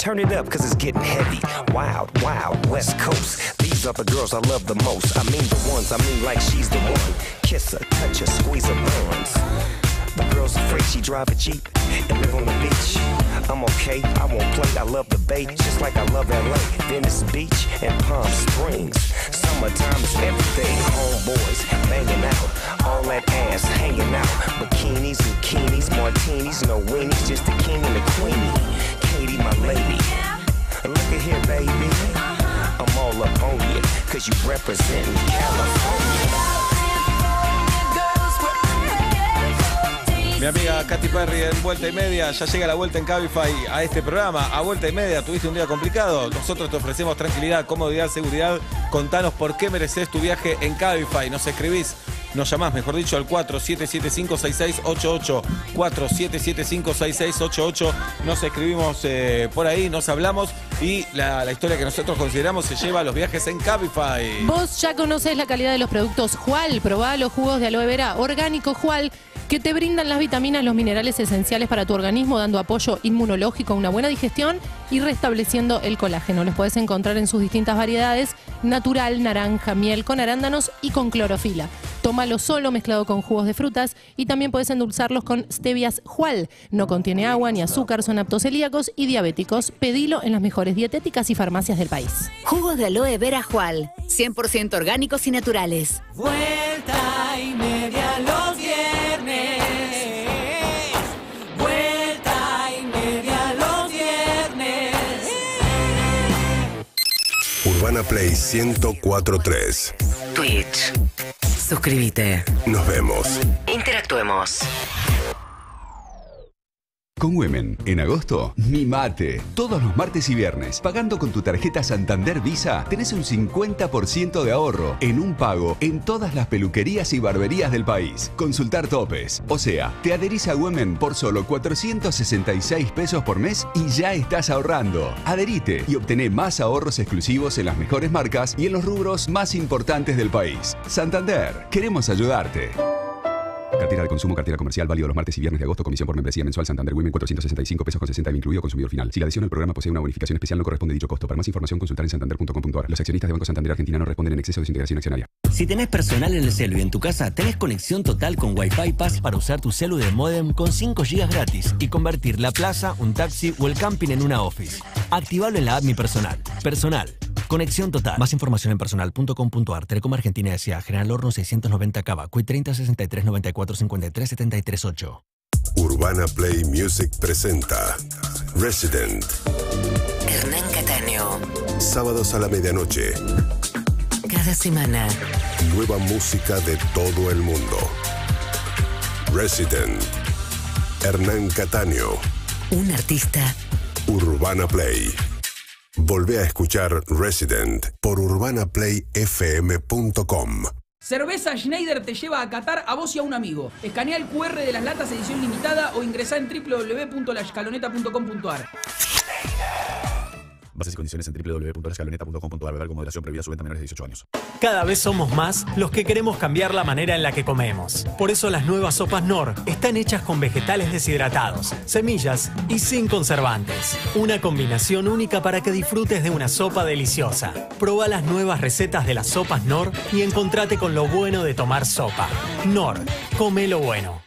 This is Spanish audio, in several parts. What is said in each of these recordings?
Turn it up, cause it's getting heavy. Wild, wild, West Coast. These are the girls I love the most. I mean the ones, I mean like she's the one. Kiss her, touch her, squeeze her buns. The girl's afraid she drive a Jeep and live on the beach. I'm okay, I won't play, I love the bay, just like I love LA, Venice Beach, and Palm Springs. Summertime is everything, homeboys banging out, all that ass hanging out. Bikinis, bikinis, martinis, no weenies, just the king and the queenie. Katie, my lady, look at here, baby. I'm all up on you, cause you representin' California. Mi amiga Katy Perry en Vuelta y Media, ya llega la vuelta en Cabify a este programa. A Vuelta y Media, ¿tuviste un día complicado? Nosotros te ofrecemos tranquilidad, comodidad, seguridad. Contanos por qué mereces tu viaje en Cabify. Nos escribís, nos llamás, mejor dicho, al 4775-6688. 4775-6688. Nos escribimos por ahí, nos hablamos y la historia que nosotros consideramos se lleva a los viajes en Cabify. Vos ya conocés la calidad de los productos Jual. Probá los jugos de aloe vera orgánico Jual, que te brindan las vitaminas, los minerales esenciales para tu organismo, dando apoyo inmunológico, una buena digestión y restableciendo el colágeno. Los puedes encontrar en sus distintas variedades: natural, naranja, miel, con arándanos y con clorofila. Tómalo solo, mezclado con jugos de frutas, y también puedes endulzarlos con stevias Jual. No contiene agua ni azúcar, son aptos celíacos y diabéticos. Pedilo en las mejores dietéticas y farmacias del país. Jugos de aloe vera Jual, 100% orgánicos y naturales. Vuelta y Media los viernes. Vuelta y Media los viernes. Urbana Play 104.3. Twitch. Suscríbete. Nos vemos. Interactuemos. Con Women, en agosto, mimate. Todos los martes y viernes, pagando con tu tarjeta Santander Visa, tenés un 50% de ahorro en un pago en todas las peluquerías y barberías del país. Consultar topes. O sea, te adherís a Women por solo 466 pesos por mes y ya estás ahorrando. Adherite y obtené más ahorros exclusivos en las mejores marcas y en los rubros más importantes del país. Santander, queremos ayudarte. Cartera de consumo, cartera comercial, válido los martes y viernes de agosto. Comisión por membresía mensual Santander Women, 465 pesos con 60, incluido consumidor final. Si la adhesión al programa posee una bonificación especial, no corresponde dicho costo. Para más información, consultar en santander.com.ar. Los accionistas de Banco Santander Argentina no responden en exceso de su integración accionaria. Si tenés personal en el celu y en tu casa, tenés conexión total con Wi-Fi Pass para usar tu celu de módem con 5 GB gratis y convertir la plaza, un taxi o el camping en una office. Activalo en la app Mi Personal. Personal. Conexión total. Más información en personal.com.ar. Telecom Argentina S.A. General Horno 690 Cava. Cuy 30 63 94 53 73 8. Urbana Play Music presenta Resident. Hernán Cataño. Sábados a la medianoche. Cada semana. Nueva música de todo el mundo. Resident. Hernán Cataño. Un artista. Urbana Play. Volvé a escuchar Resident por urbanaplayfm.com. Cerveza Schneider te lleva a Qatar a vos y a un amigo. Escanea el QR de las latas edición limitada o ingresá en www.laescaloneta.com.ar. Bases y condiciones en www.laescaloneta.com.ar. Beber con moderación, prohibida su venta a menores de 18 años. Cada vez somos más los que queremos cambiar la manera en la que comemos. Por eso las nuevas sopas Knorr están hechas con vegetales deshidratados, semillas y sin conservantes. Una combinación única para que disfrutes de una sopa deliciosa. Proba las nuevas recetas de las sopas Knorr y encontrate con lo bueno de tomar sopa. Knorr, come lo bueno.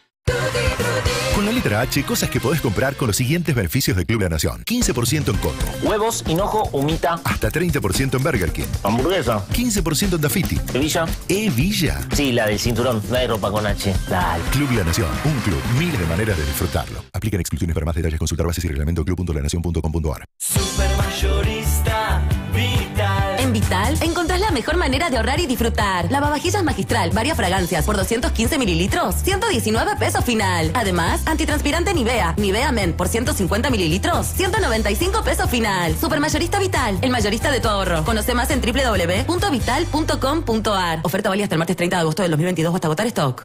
Con la letra H, cosas que podés comprar con los siguientes beneficios de Club La Nación. 15% en Coto. Huevos, hinojo, humita. Hasta 30% en Burger King. Hamburguesa. 15% en Dafiti. ¿Villa? ¿Villa? Sí, la del cinturón. La de ropa con H. Dale. Club La Nación. Un club. Miles de maneras de disfrutarlo. Aplican exclusiones. Para más detalles, consultar bases y reglamento club.lanacion.com.ar. Supermayorista Vital. En Vital encontrás la mejor manera de ahorrar y disfrutar. Lavavajillas Magistral, varias fragancias por 215 mililitros, 119 pesos final. Además, antitranspirante Nivea, Nivea Men por 150 mililitros, 195 pesos final. Supermayorista Vital, el mayorista de tu ahorro. Conoce más en www.vital.com.ar. Oferta válida hasta el martes 30 de agosto del 2022 hasta agotar stock.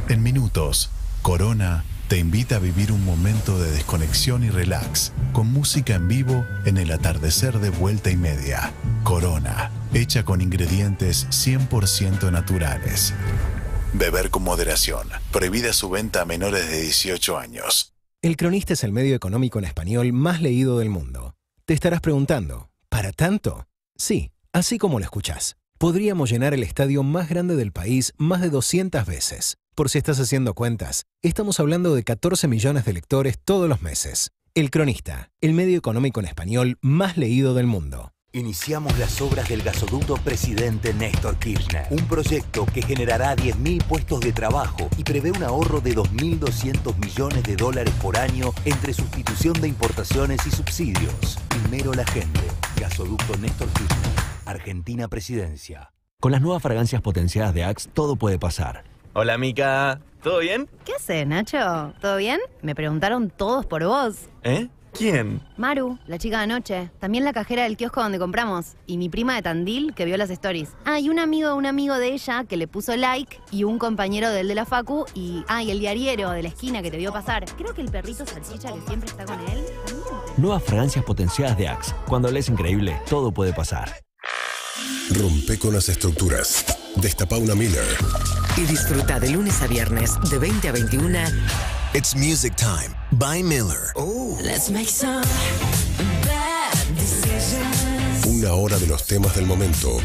En minutos, Corona te invita a vivir un momento de desconexión y relax, con música en vivo en el atardecer de Vuelta y Media. Corona, hecha con ingredientes 100% naturales. Beber con moderación. Prohibida su venta a menores de 18 años. El Cronista es el medio económico en español más leído del mundo. Te estarás preguntando, ¿para tanto? Sí, así como lo escuchás. Podríamos llenar el estadio más grande del país más de 200 veces. Por si estás haciendo cuentas, estamos hablando de 14 millones de lectores todos los meses. El Cronista, el medio económico en español más leído del mundo. Iniciamos las obras del gasoducto Presidente Néstor Kirchner, un proyecto que generará 10.000 puestos de trabajo y prevé un ahorro de 2.200 millones de dólares por año entre sustitución de importaciones y subsidios. Primero la gente. Gasoducto Néstor Kirchner, Argentina Presidencia. Con las nuevas fragancias potenciadas de Axe, todo puede pasar. Hola, Mica. ¿Todo bien? ¿Qué haces, Nacho? ¿Todo bien? Me preguntaron todos por vos. ¿Eh? ¿Quién? Maru, la chica de anoche. También la cajera del kiosco donde compramos. Y mi prima de Tandil, que vio las stories. Ah, y un amigo de ella que le puso like. Y un compañero del de la facu. Y el diariero de la esquina que te vio pasar. Creo que el perrito salchicha que siempre está con él. Nuevas fragancias potenciadas de Axe. Cuando lees increíble, todo puede pasar. Rompe con las estructuras. Destapa una Miller. Y disfruta de lunes a viernes de 20 a 21. It's Music Time by Miller. Let's make some bad decisions. Una hora de los temas del momento.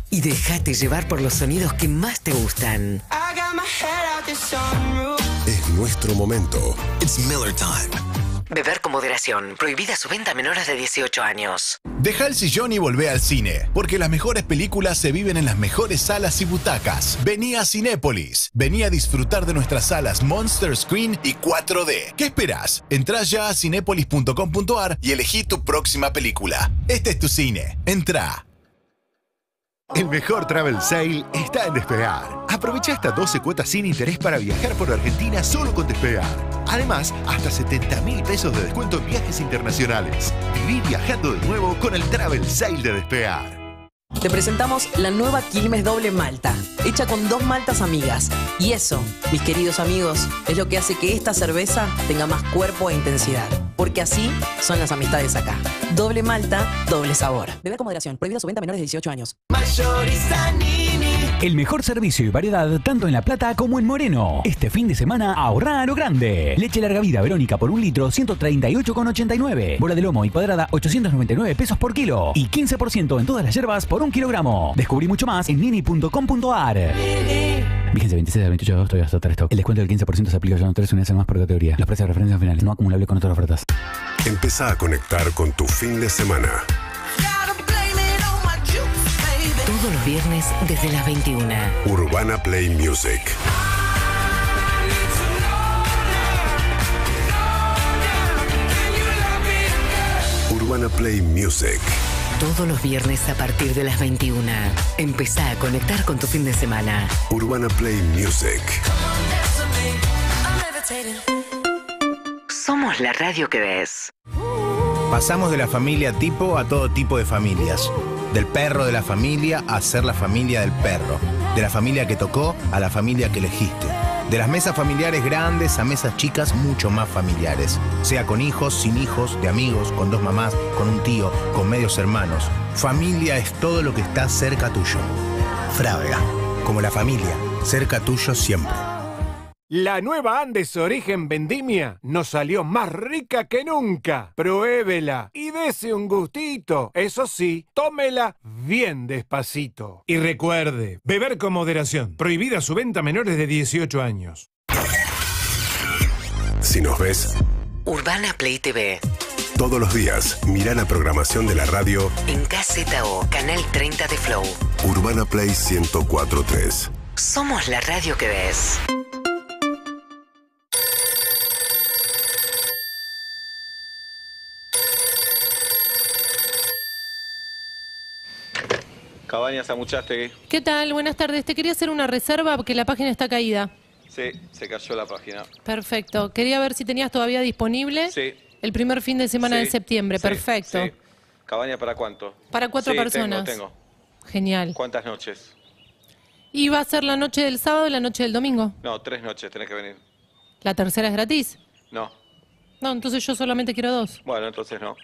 Y déjate llevar por los sonidos que más te gustan. I got my head out the sunroof. Es nuestro momento. It's Miller Time. Beber con moderación. Prohibida su venta a menores de 18 años. Deja el sillón y volvé al cine, porque las mejores películas se viven en las mejores salas y butacas. Vení a Cinépolis. Vení a disfrutar de nuestras salas Monster Screen y 4D. ¿Qué esperás? Entrá ya a cinépolis.com.ar y elegí tu próxima película. Este es tu cine. Entrá. El mejor travel sale está en Despegar. Aprovecha hasta 12 cuotas sin interés para viajar por Argentina solo con Despegar. Además, hasta 70.000 pesos de descuento en viajes internacionales. Viví viajando de nuevo con el travel sale de Despegar. Te presentamos la nueva Quilmes Doble Malta, hecha con 2 maltas amigas. Y eso, mis queridos amigos, es lo que hace que esta cerveza tenga más cuerpo e intensidad. Porque así son las amistades acá. Doble malta, doble sabor. Beber con moderación. Prohibida su venta a menores de 18 años. Mayorista Nini. El mejor servicio y variedad tanto en La Plata como en Moreno. Este fin de semana ahorrá a lo grande. Leche larga vida Verónica por 1 litro, 138,89. Bola de lomo y cuadrada, 899 pesos por kilo. Y 15% en todas las hierbas por 1 kilogramo. Descubrí mucho más en nini.com.ar. Vigencia 26 al 28 de agosto y hasta 3 stock. El descuento del 15% se aplica ya en 3 unidades más por categoría. Los precios de referencia finales no acumulable con otras ofertas. Empezá a conectar con tu fin de semana. Todos los viernes desde las 21. Urbana Play Music. Urbana Play Music. Todos los viernes a partir de las 21. Empezá a conectar con tu fin de semana. Urbana Play Music. Somos la radio que ves. Pasamos de la familia tipo a todo tipo de familias. Del perro de la familia a ser la familia del perro. De la familia que tocó a la familia que elegiste. De las mesas familiares grandes a mesas chicas mucho más familiares. Sea con hijos, sin hijos, de amigos, con 2 mamás, con un tío, con medios hermanos. Familia es todo lo que está cerca tuyo. Frávega, como la familia, cerca tuyo siempre. La nueva Andes Origen Vendimia nos salió más rica que nunca. Pruébela y dese un gustito. Eso sí, tómela bien despacito. Y recuerde, beber con moderación. Prohibida su venta a menores de 18 años. Si nos ves, Urbana Play TV. todos los días, mira la programación de la radio En KZO, Canal 30 de Flow. Urbana Play 104.3. Somos la radio que ves. Cabañas Amuchaste. ¿Qué tal? Buenas tardes. Te quería hacer una reserva porque la página está caída. Sí, se cayó la página. Perfecto. Quería ver si tenías todavía disponible el primer fin de semana de septiembre. Perfecto. Sí. ¿Cabaña para cuánto? Para 4 personas. Tengo. Genial. ¿Cuántas noches? ¿Y va a ser la noche del sábado y la noche del domingo? No, 3 noches, tenés que venir. ¿La tercera es gratis? No. No, entonces yo solamente quiero 2. Bueno, entonces no.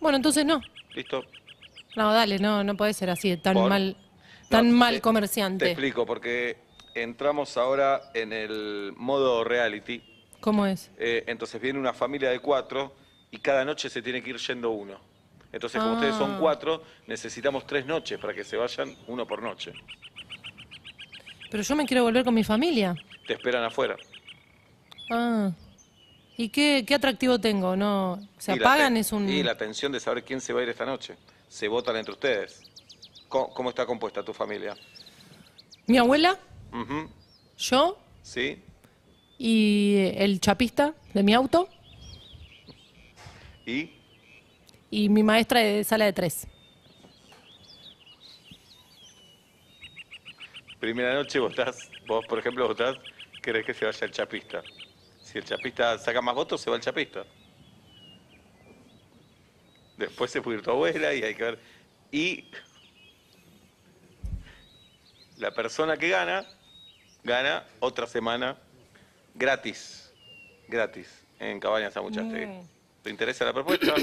Bueno, entonces no. ¿Listo? No, dale, no puede ser así, tan ¿Por? mal Te comerciante. explico, porque entramos ahora en el modo reality. ¿Cómo es? Entonces viene una familia de 4 y cada noche se tiene que ir yendo uno. Entonces, como ustedes son 4, necesitamos 3 noches para que se vayan uno por noche. Pero yo me quiero volver con mi familia. Te esperan afuera. Ah. ¿Y qué atractivo tengo? ¿No? ¿Se apagan? Y la tensión de saber quién se va a ir esta noche. Se votan entre ustedes. ¿Cómo está compuesta tu familia? ¿Mi abuela? Ujú. ¿Yo? ¿Sí? ¿Y el chapista de mi auto? ¿Y? Y mi maestra de sala de 3. Primera noche vos, por ejemplo, querés que se vaya el chapista. Si el chapista saca más votos, se va el chapista. Después se puede ir tu abuela y hay que ver. Y la persona que gana otra semana gratis en Cabañas Sanguchastegui. ¿Te interesa la propuesta?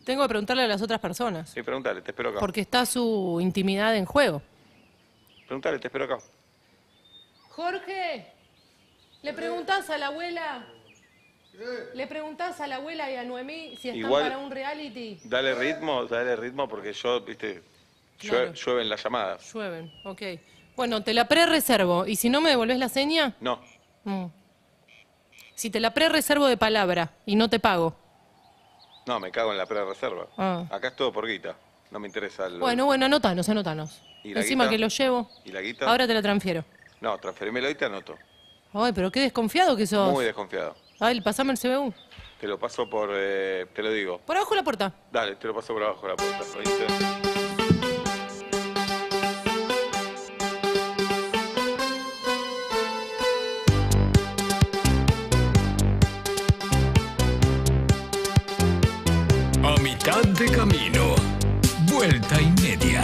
Tengo que preguntarle a las otras personas. Sí, preguntale, te espero acá. Porque está su intimidad en juego. Preguntale, te espero acá. Jorge, ¿le preguntás a la abuela? ¿Le preguntás a la abuela y a Noemí si están Igual, para un reality? Dale ritmo porque yo, viste, Claro. llueven las llamadas. Llueven, ok. Bueno, te la pre-reservo. ¿Y si no me devolvés la seña? No. Si te la pre-reservo de palabra y no te pago. No, me cago en la pre-reserva. Ah. Acá es todo por guita. No me interesa el... Bueno, anotanos. ¿Y la Encima guita? que lo llevo. ¿Y la guita? Ahora te la transfiero. No, transferímelo y te anoto. Ay, pero qué desconfiado que sos. Muy desconfiado. Ay, pasame el CBU. Te lo paso por... te lo digo. Por abajo de la puerta. Dale, te lo paso por abajo de la puerta. ¿Oíste? A mitad de camino, vuelta y media.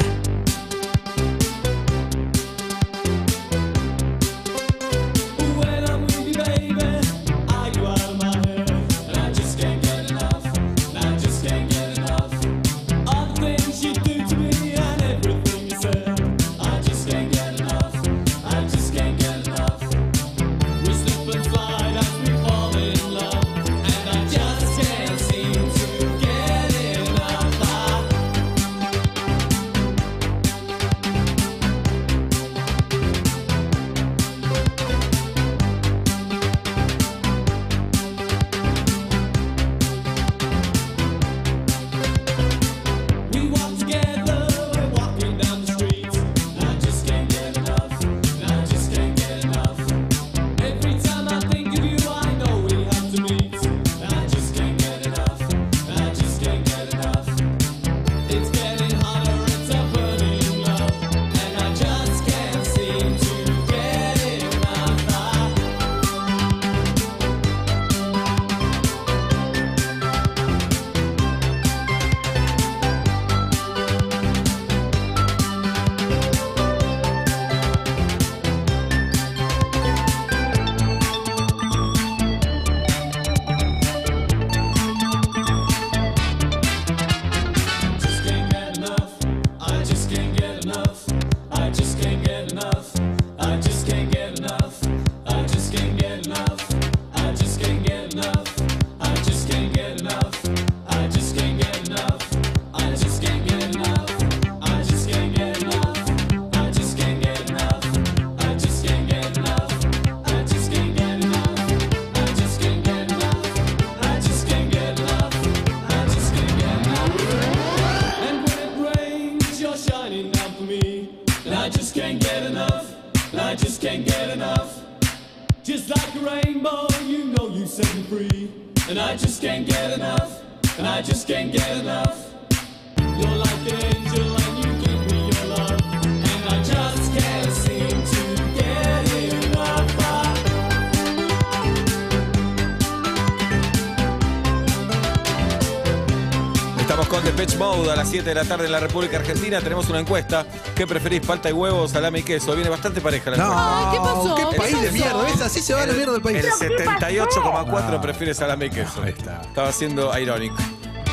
Con Depeche Mode a las 7 de la tarde en la República Argentina. Tenemos una encuesta. ¿Qué preferís? ¿Palta y huevo, salame y queso? Viene bastante pareja la encuesta. Ay, ¿qué pasó? ¿Qué país de pasó? mierda? ¿Ves? Así se va a la mierda del país. El 78,4 prefiere salame y queso. Ahí está. Estaba siendo irónico.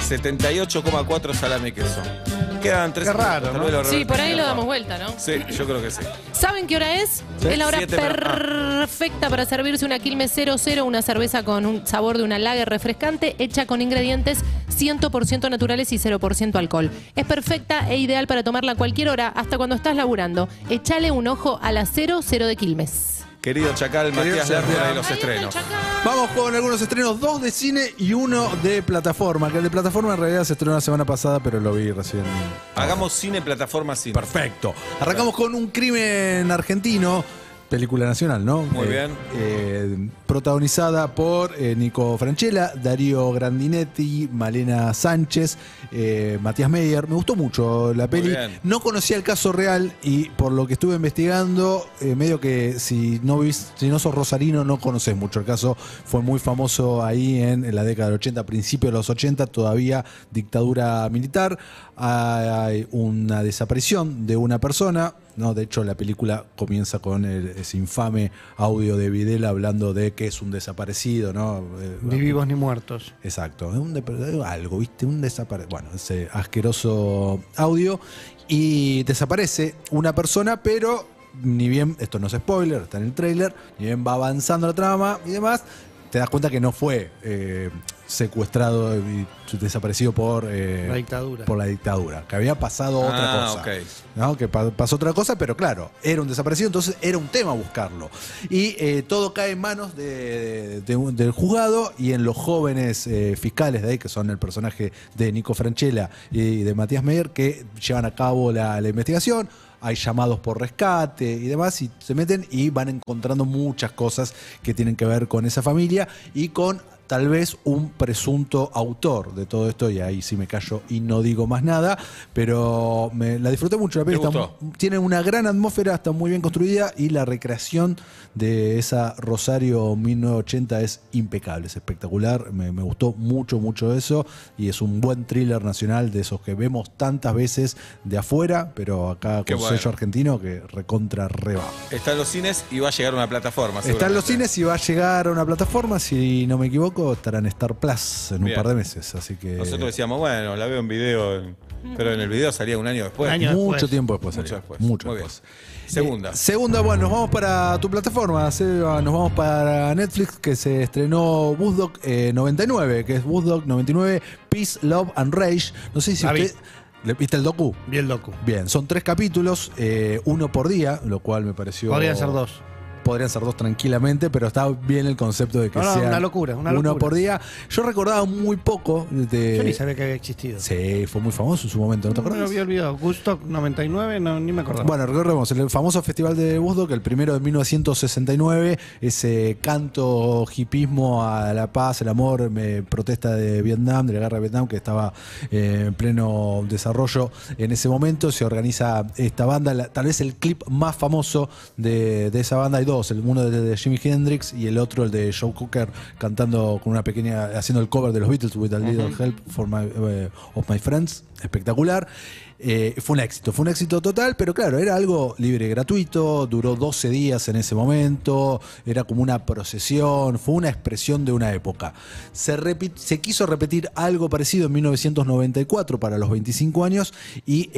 78,4 salame y queso. quedan 3 Qué raro, ¿no? Sí, por ahí lo damos vuelta, ¿no? Sí, yo creo que sí. ¿Saben qué hora es? Sí. Es la hora 7 para- perfecta para servirse una Quilmes 00, una cerveza con un sabor de una lager refrescante, hecha con ingredientes 100% naturales y 0% alcohol. Es perfecta e ideal para tomarla a cualquier hora, hasta cuando estás laburando. Échale un ojo a la 00 de Quilmes. Querido Chacal, Matías Lerner de los estrenos. Vamos con algunos estrenos, 2 de cine y 1 de plataforma. Que el de plataforma en realidad se estrenó la semana pasada, pero lo vi recién. Hagamos cine, plataforma, cine. Perfecto. Arrancamos con Un crimen argentino. Película nacional, ¿no? Muy bien. Protagonizada por Nico Franchella, Darío Grandinetti, Malena Sánchez, Matías Meyer. Me gustó mucho la peli. bien. No conocía el caso real y por lo que estuve investigando, medio que si no sos rosarino no conoces mucho el caso. Fue muy famoso ahí en la década del 80, principios de los 80, todavía dictadura militar. Hay una desaparición de una persona. No, de hecho, la película comienza con ese infame audio de Videla hablando de que es un desaparecido, ¿no? Ni vivos ni muertos. Exacto, algo, ¿viste? Un desaparecido. Bueno, ese asqueroso audio. Y desaparece una persona, pero ni bien, esto no es spoiler, está en el tráiler, ni bien va avanzando la trama y demás, te das cuenta que no fue secuestrado y desaparecido por la dictadura. Por la dictadura, que había pasado otra cosa. Okay. ¿No? Que pasó otra cosa, pero claro, era un desaparecido, entonces era un tema buscarlo. Y todo cae en manos del juzgado y en los jóvenes fiscales de ahí, que son el personaje de Nico Franchella y de Matías Meyer, que llevan a cabo la investigación. Hay llamados por rescate y demás, y se meten y van encontrando muchas cosas que tienen que ver con esa familia y con tal vez un presunto autor de todo esto, y ahí sí me callo y no digo más nada, pero la disfruté mucho. La peli tiene una gran atmósfera, está muy bien construida y la recreación de esa Rosario 1980 es impecable, es espectacular. Me gustó mucho, mucho eso, y es un buen thriller nacional de esos que vemos tantas veces de afuera, pero acá con sello argentino que recontra reba. Está en los cines y va a llegar a una plataforma. Está en los cines y va a llegar a una plataforma, si no me equivoco, estará en Star Plus en un par de meses, así que... Nosotros decíamos, bueno, la veo en video, pero en el video salía un año después. Mucho tiempo después salía. Mucho Muy después. Segunda. Segunda, bueno, nos vamos para tu plataforma, Seba, nos vamos para Netflix, que se estrenó Bulldog 99, que es Bulldog 99, Peace, Love and Rage. No sé si usted... ¿Viste el docu? Vi el docu. Bien, son 3 capítulos, 1 por día, lo cual me pareció... Podrían ser 2. Podrían ser 2 tranquilamente, pero está bien el concepto de que sea una locura, uno por día. Yo recordaba muy poco de... Yo ni sabía que había existido. Sí, fue muy famoso en su momento, ¿no te acuerdas? Me lo había olvidado. Woodstock 99, ni me acordaba. Bueno, recordemos, el famoso festival de Woodstock, el primero de 1969, ese canto hipismo a la paz, el amor, protesta de Vietnam, de la guerra de Vietnam, que estaba en pleno desarrollo en ese momento. Se organiza esta banda, tal vez el clip más famoso de esa banda. Hay dos, uno de Jimi Hendrix y el otro el de Joe Cocker cantando con una pequeña, haciendo el cover de los Beatles, With a Little Help of My Friends, espectacular. Fue un éxito total, pero claro, era algo libre y gratuito, duró 12 días en ese momento, era como una procesión, fue una expresión de una época. Se quiso repetir algo parecido en 1994 para los 25 años y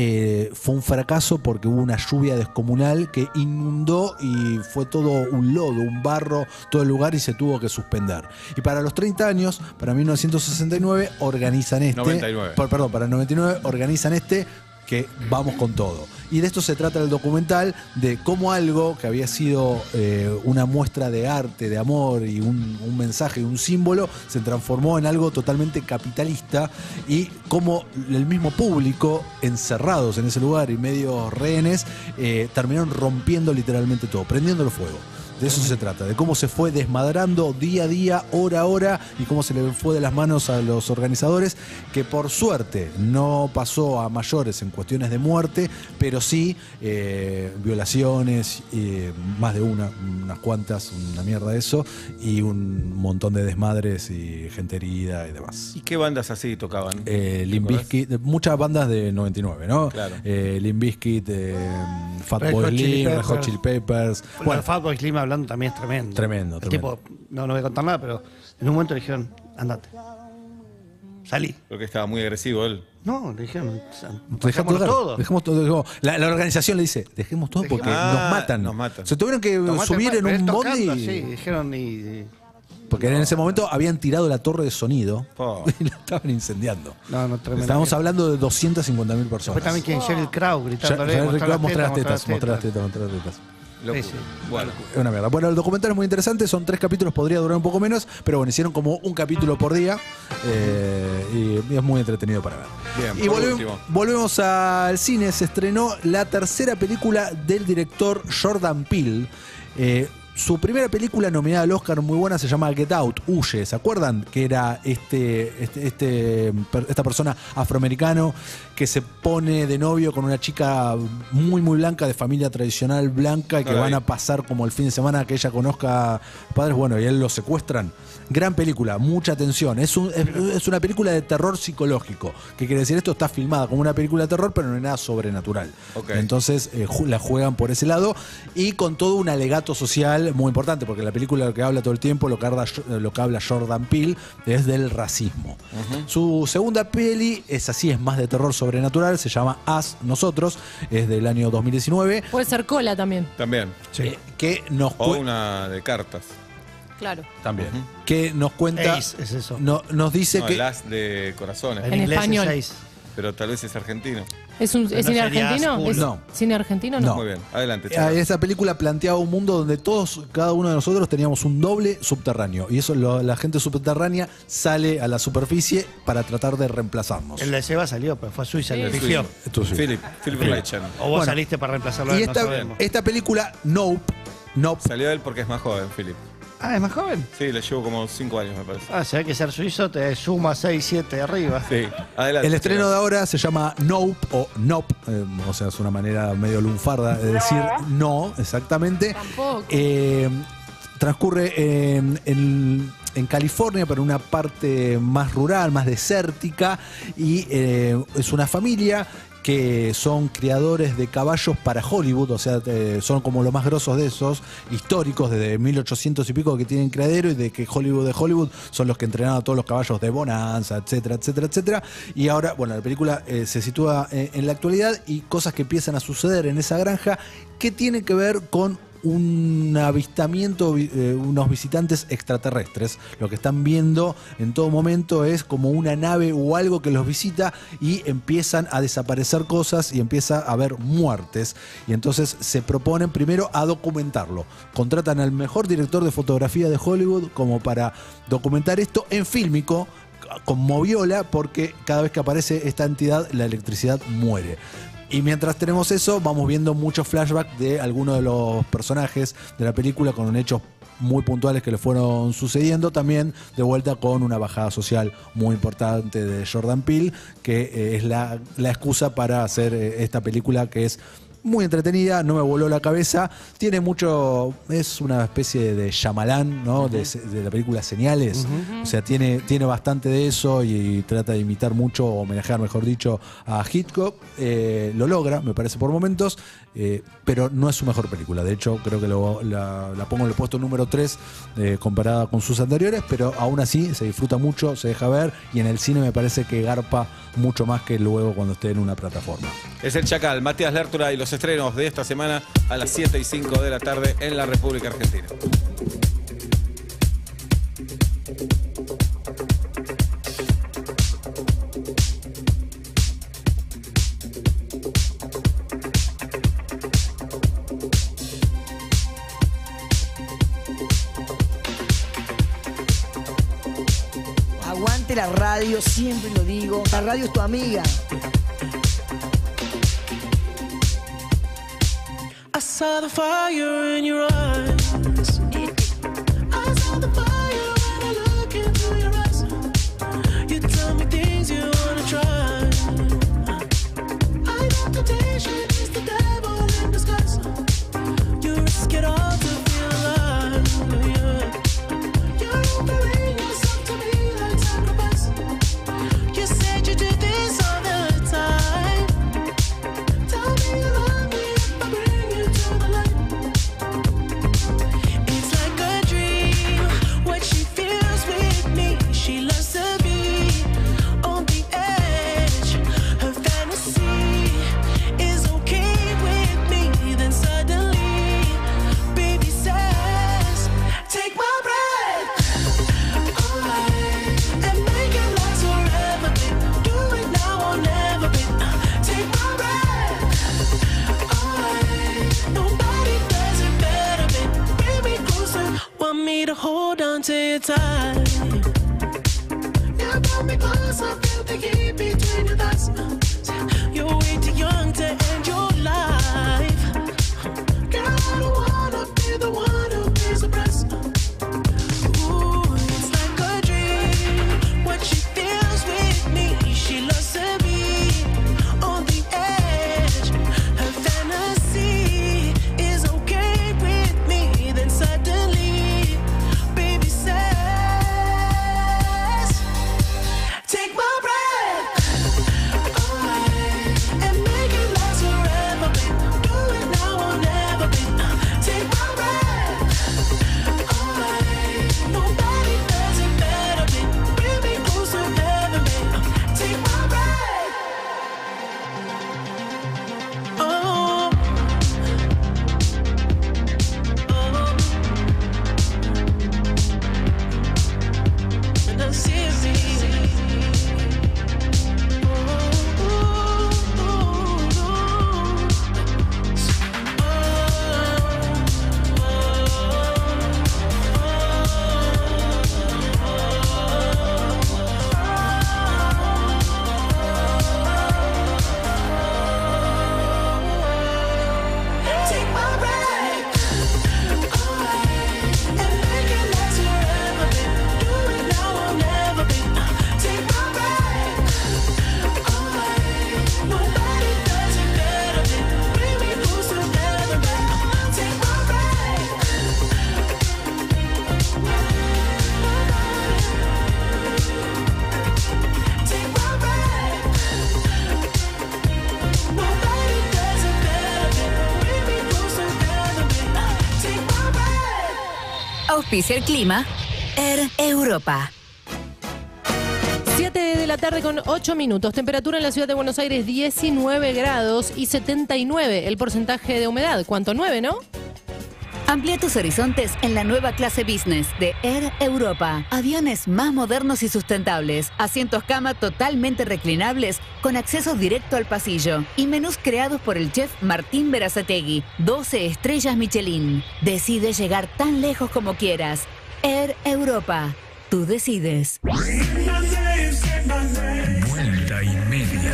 fue un fracaso porque hubo una lluvia descomunal que inundó y fue todo un lodo, un barro, todo el lugar, y se tuvo que suspender. Y para los 30 años, para 1969, organizan para el 99 organizan que vamos con todo. Y de esto se trata el documental, de cómo algo que había sido una muestra de arte, de amor y un mensaje y un símbolo, se transformó en algo totalmente capitalista, y cómo el mismo público, encerrados en ese lugar y medio rehenes, terminaron rompiendo literalmente todo, prendiéndolo fuego. De eso se trata, de cómo se fue desmadrando día a día, hora a hora, y cómo se le fue de las manos a los organizadores, que por suerte no pasó a mayores en cuestiones de muerte, pero sí violaciones, más de unas cuantas, una mierda de eso, y un montón de desmadres y gente herida y demás. ¿Y qué bandas así tocaban? Limp Bizkit, muchas bandas de 99, ¿no? Claro. Limp Bizkit, Fatboy Slim, Red Hot Chili Peppers. Bueno, Fatboy Slim hablando también es tremendo. Tremendo. Tipo, no voy a contar nada, pero en un momento le dijeron, andate. Salí. Porque estaba muy agresivo él. No, le dijeron, Dejamos todo. Dejemos todo. La organización le dice, dejemos todo porque nos matan. Nos matan. Se tuvieron que subir en un bondi. Sí, dijeron Porque en ese momento habían tirado la torre de sonido y la estaban incendiando. No, tremendo. Estábamos hablando de 250.000 personas. Después también quien Sheryl Crow gritándole. Mostrar las tetas. Sí. Bueno. Es una mierda. Bueno, el documental es muy interesante, son 3 capítulos, podría durar un poco menos, pero bueno, hicieron como un capítulo por día y es muy entretenido para ver. Bien, Y último. volvemos al cine, se estrenó la tercera película del director Jordan Peele. Su primera película nominada al Oscar muy buena se llama Get Out, Huye. ¿Se acuerdan? Que era esta persona afroamericano que se pone de novio con una chica muy muy blanca, de familia tradicional blanca, y que van a pasar como el fin de semana que ella conozca a padres, bueno, y él lo secuestran. Gran película, mucha tensión. Es una película de terror psicológico. ¿Qué quiere decir esto? Está filmada como una película de terror, pero no hay nada sobrenatural. Entonces la juegan por ese lado y con todo un alegato social muy importante, porque la película lo que habla todo el tiempo, lo que habla Jordan Peele, es del racismo. Su segunda peli es así, es más de terror sobrenatural, se llama Us, Nosotros, es del año 2019. Puede ser Cola también. También. Que nos o una de cartas. Claro. También. Que nos cuenta. Ace, es eso. Nos dice que. El as de corazones. En español. Es pero tal vez es argentino. ¿Es cine argentino? No. ¿Cine argentino? No. Muy bien, adelante. Charo. Esa película planteaba un mundo donde cada uno de nosotros teníamos un doble subterráneo. Y eso la gente subterránea sale a la superficie para tratar de reemplazarnos. El de Seba salió, pero fue a Suiza, le pifió. Philip Reichen. O vos saliste para reemplazarlo. Y no sabemos. esta película, Nope. Salió él porque es más joven, Philip. Ah, ¿es más joven? Sí, le llevo como 5 años, me parece. Si hay que ser suizo, te suma 6, 7 arriba. Sí, adelante. El estreno de ahora se llama Nope o Nope, o sea, es una manera medio lunfarda de decir no, exactamente. Tampoco. Transcurre en California, pero en una parte más rural, más desértica, y es una familia que son criadores de caballos para Hollywood, o sea, son como los más grosos de esos, históricos, desde 1800 y pico que tienen criadero, y de que Hollywood son los que entrenaban a todos los caballos de Bonanza, etcétera, etcétera, etcétera. Y ahora, bueno, la película se sitúa en la actualidad y cosas que empiezan a suceder en esa granja que tienen que ver con un avistamiento, unos visitantes extraterrestres. Lo que están viendo en todo momento es como una nave o algo que los visita, y empiezan a desaparecer cosas y empieza a haber muertes. Y entonces se proponen primero a documentarlo. Contratan al mejor director de fotografía de Hollywood como para documentar esto en fílmico, con moviola, porque cada vez que aparece esta entidad la electricidad muere. Y mientras tenemos eso, vamos viendo muchos flashbacks de algunos de los personajes de la película con hechos muy puntuales que le fueron sucediendo, también de vuelta con una bajada social muy importante de Jordan Peele, que es la excusa para hacer esta película, que es muy entretenida, no me voló la cabeza, tiene mucho, es una especie de Shyamalan, ¿no? De la película Señales, o sea, tiene bastante de eso y trata de imitar mucho, o homenajear, mejor dicho, a Hitchcock. Lo logra, me parece, por momentos, pero no es su mejor película. De hecho, creo que la pongo en el puesto número 3 comparada con sus anteriores, pero aún así se disfruta mucho, se deja ver, y en el cine me parece que garpa mucho más que luego cuando esté en una plataforma. Es el Chacal, Matías Lertura, y los estrenos de esta semana a las 7:05 de la tarde en la República Argentina. Aguante la radio, siempre lo digo. La radio es tu amiga. I saw the fire in your eyes. I saw the fire when I look into your eyes. You tell me things you wanna try. I know temptation is the devil in disguise. You risk it all to feel alive. You're offering yourself to me like sacrifice. You said you do this all the time. Tell me you love me if I bring you to the light. It's hold on to your tight. You brought me close, I feel the heat between your thighs. You're way too young to end your life. Girl, I don't wanna be the one who pays the price. Ooh, it's like a dream. What she feels with me, she loves to be on the edge. Her fantasy is okay with me. Then suddenly, baby says, take my breath away and make it last forever, babe. Do it now or never, babe. Take my breath away. Nobody does it better, babe. Bring me closer to heaven, babe. Take my breath. Oh. And I see take my breath away and make it last forever, babe. Do it now or never, babe. Take my breath away. Nobody does it better, babe. Bring me close together, babe. Take my breath. Take my breath. Nobody does it better, babe. Bring me close together, babe. Take my breath. Auspicia el clima. Air Europa. 7 de la tarde con 8 minutos. Temperatura en la ciudad de Buenos Aires 19 grados y 79 el porcentaje de humedad. ¿Cuánto? 9, ¿no? Amplía tus horizontes en la nueva clase business de Air Europa. Aviones más modernos y sustentables, asientos cama totalmente reclinables con acceso directo al pasillo y menús creados por el chef Martín Berazategui, 12 estrellas Michelin. Decide llegar tan lejos como quieras. Air Europa. Tú decides. Vuelta y media.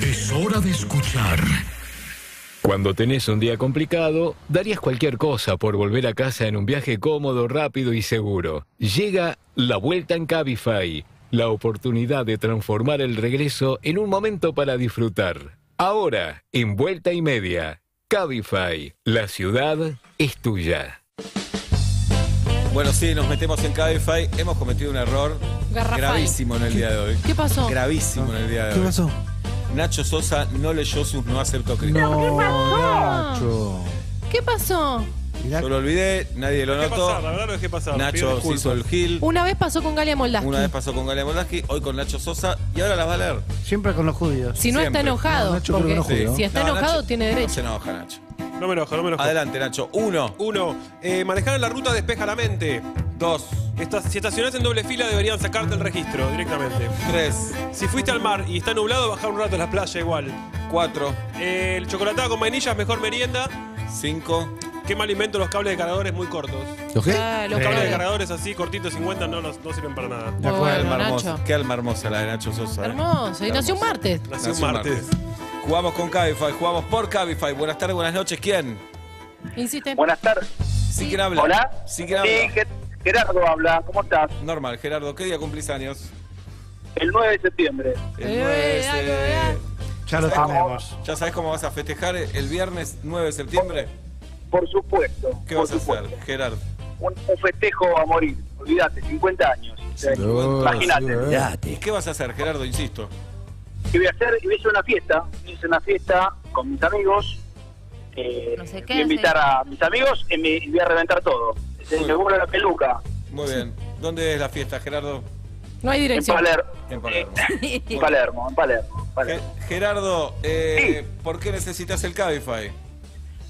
Es hora de escuchar. Cuando tenés un día complicado, darías cualquier cosa por volver a casa en un viaje cómodo, rápido y seguro. Llega la vuelta en Cabify, la oportunidad de transformar el regreso en un momento para disfrutar. Ahora, en Vuelta y Media, Cabify, la ciudad es tuya. Bueno, sí, nos metemos en Cabify. Hemos cometido un error Garrafal. gravísimo en el día de hoy. ¿Qué pasó? Gravísimo en el día de hoy. ¿Qué pasó? Nacho Sosa no leyó sus no acepto críticas. No, Nacho. ¿Qué pasó? Yo lo olvidé, nadie lo Dejé notó. pasar, la verdad lo dejé pasar. Pido Nacho se disculpas. hizo el gil. Una vez pasó con Galia Moldaski. Una vez pasó con Galia Moldaski, hoy con Nacho Sosa y ahora las va a leer. Siempre con los judíos. Si no Siempre. está enojado. No, Nacho creo porque que no judío. si está No, enojado, Nacho, tiene No derecho. se enoja, Nacho. No me enojo, no me enojo. Adelante, Nacho. 1. 1. Manejar en la ruta despeja la mente. 2. Si estacionás en doble fila deberían sacarte el registro directamente. 3. Si fuiste al mar y está nublado, bajar un rato a la playa igual. 4. El chocolatado con vainilla es mejor merienda. 5. Qué mal invento los cables de cargadores muy cortos. ¿Los qué? Ah, Los cables de cargadores así, cortitos, 50, no sirven para nada. Qué Bueno, alma hermosa. Nacho. Qué alma hermosa la de Nacho Sosa. Hermoso. Y nació un martes. Nació un martes. Jugamos con Cabify, jugamos por Cabify. Buenas tardes, buenas noches. ¿Quién? Insiste. Buenas tardes. ¿Sí quién habla? ¿Hola? ¿Sí quién habla? Sí, Gerardo habla. ¿Cómo estás? Normal, Gerardo. ¿Qué día cumplís años? El 9 de septiembre. El 9 de Ya lo tenemos. ¿Ya sabés cómo vas a festejar el viernes 9 de septiembre? Por supuesto. ¿Qué vas a hacer, Gerardo? Un festejo a morir. Olvídate, 50 años. Imagínate. ¿Y qué vas a hacer, Gerardo? Insisto. ¿Qué voy a hacer? Hice una fiesta con mis amigos. No sé qué Voy a invitar a mis amigos y voy a reventar todo. Se me vuelve la peluca. Muy bien. ¿Dónde es la fiesta, Gerardo? No hay dirección. En Palermo. En Palermo. Gerardo, ¿por qué necesitas el Cabify?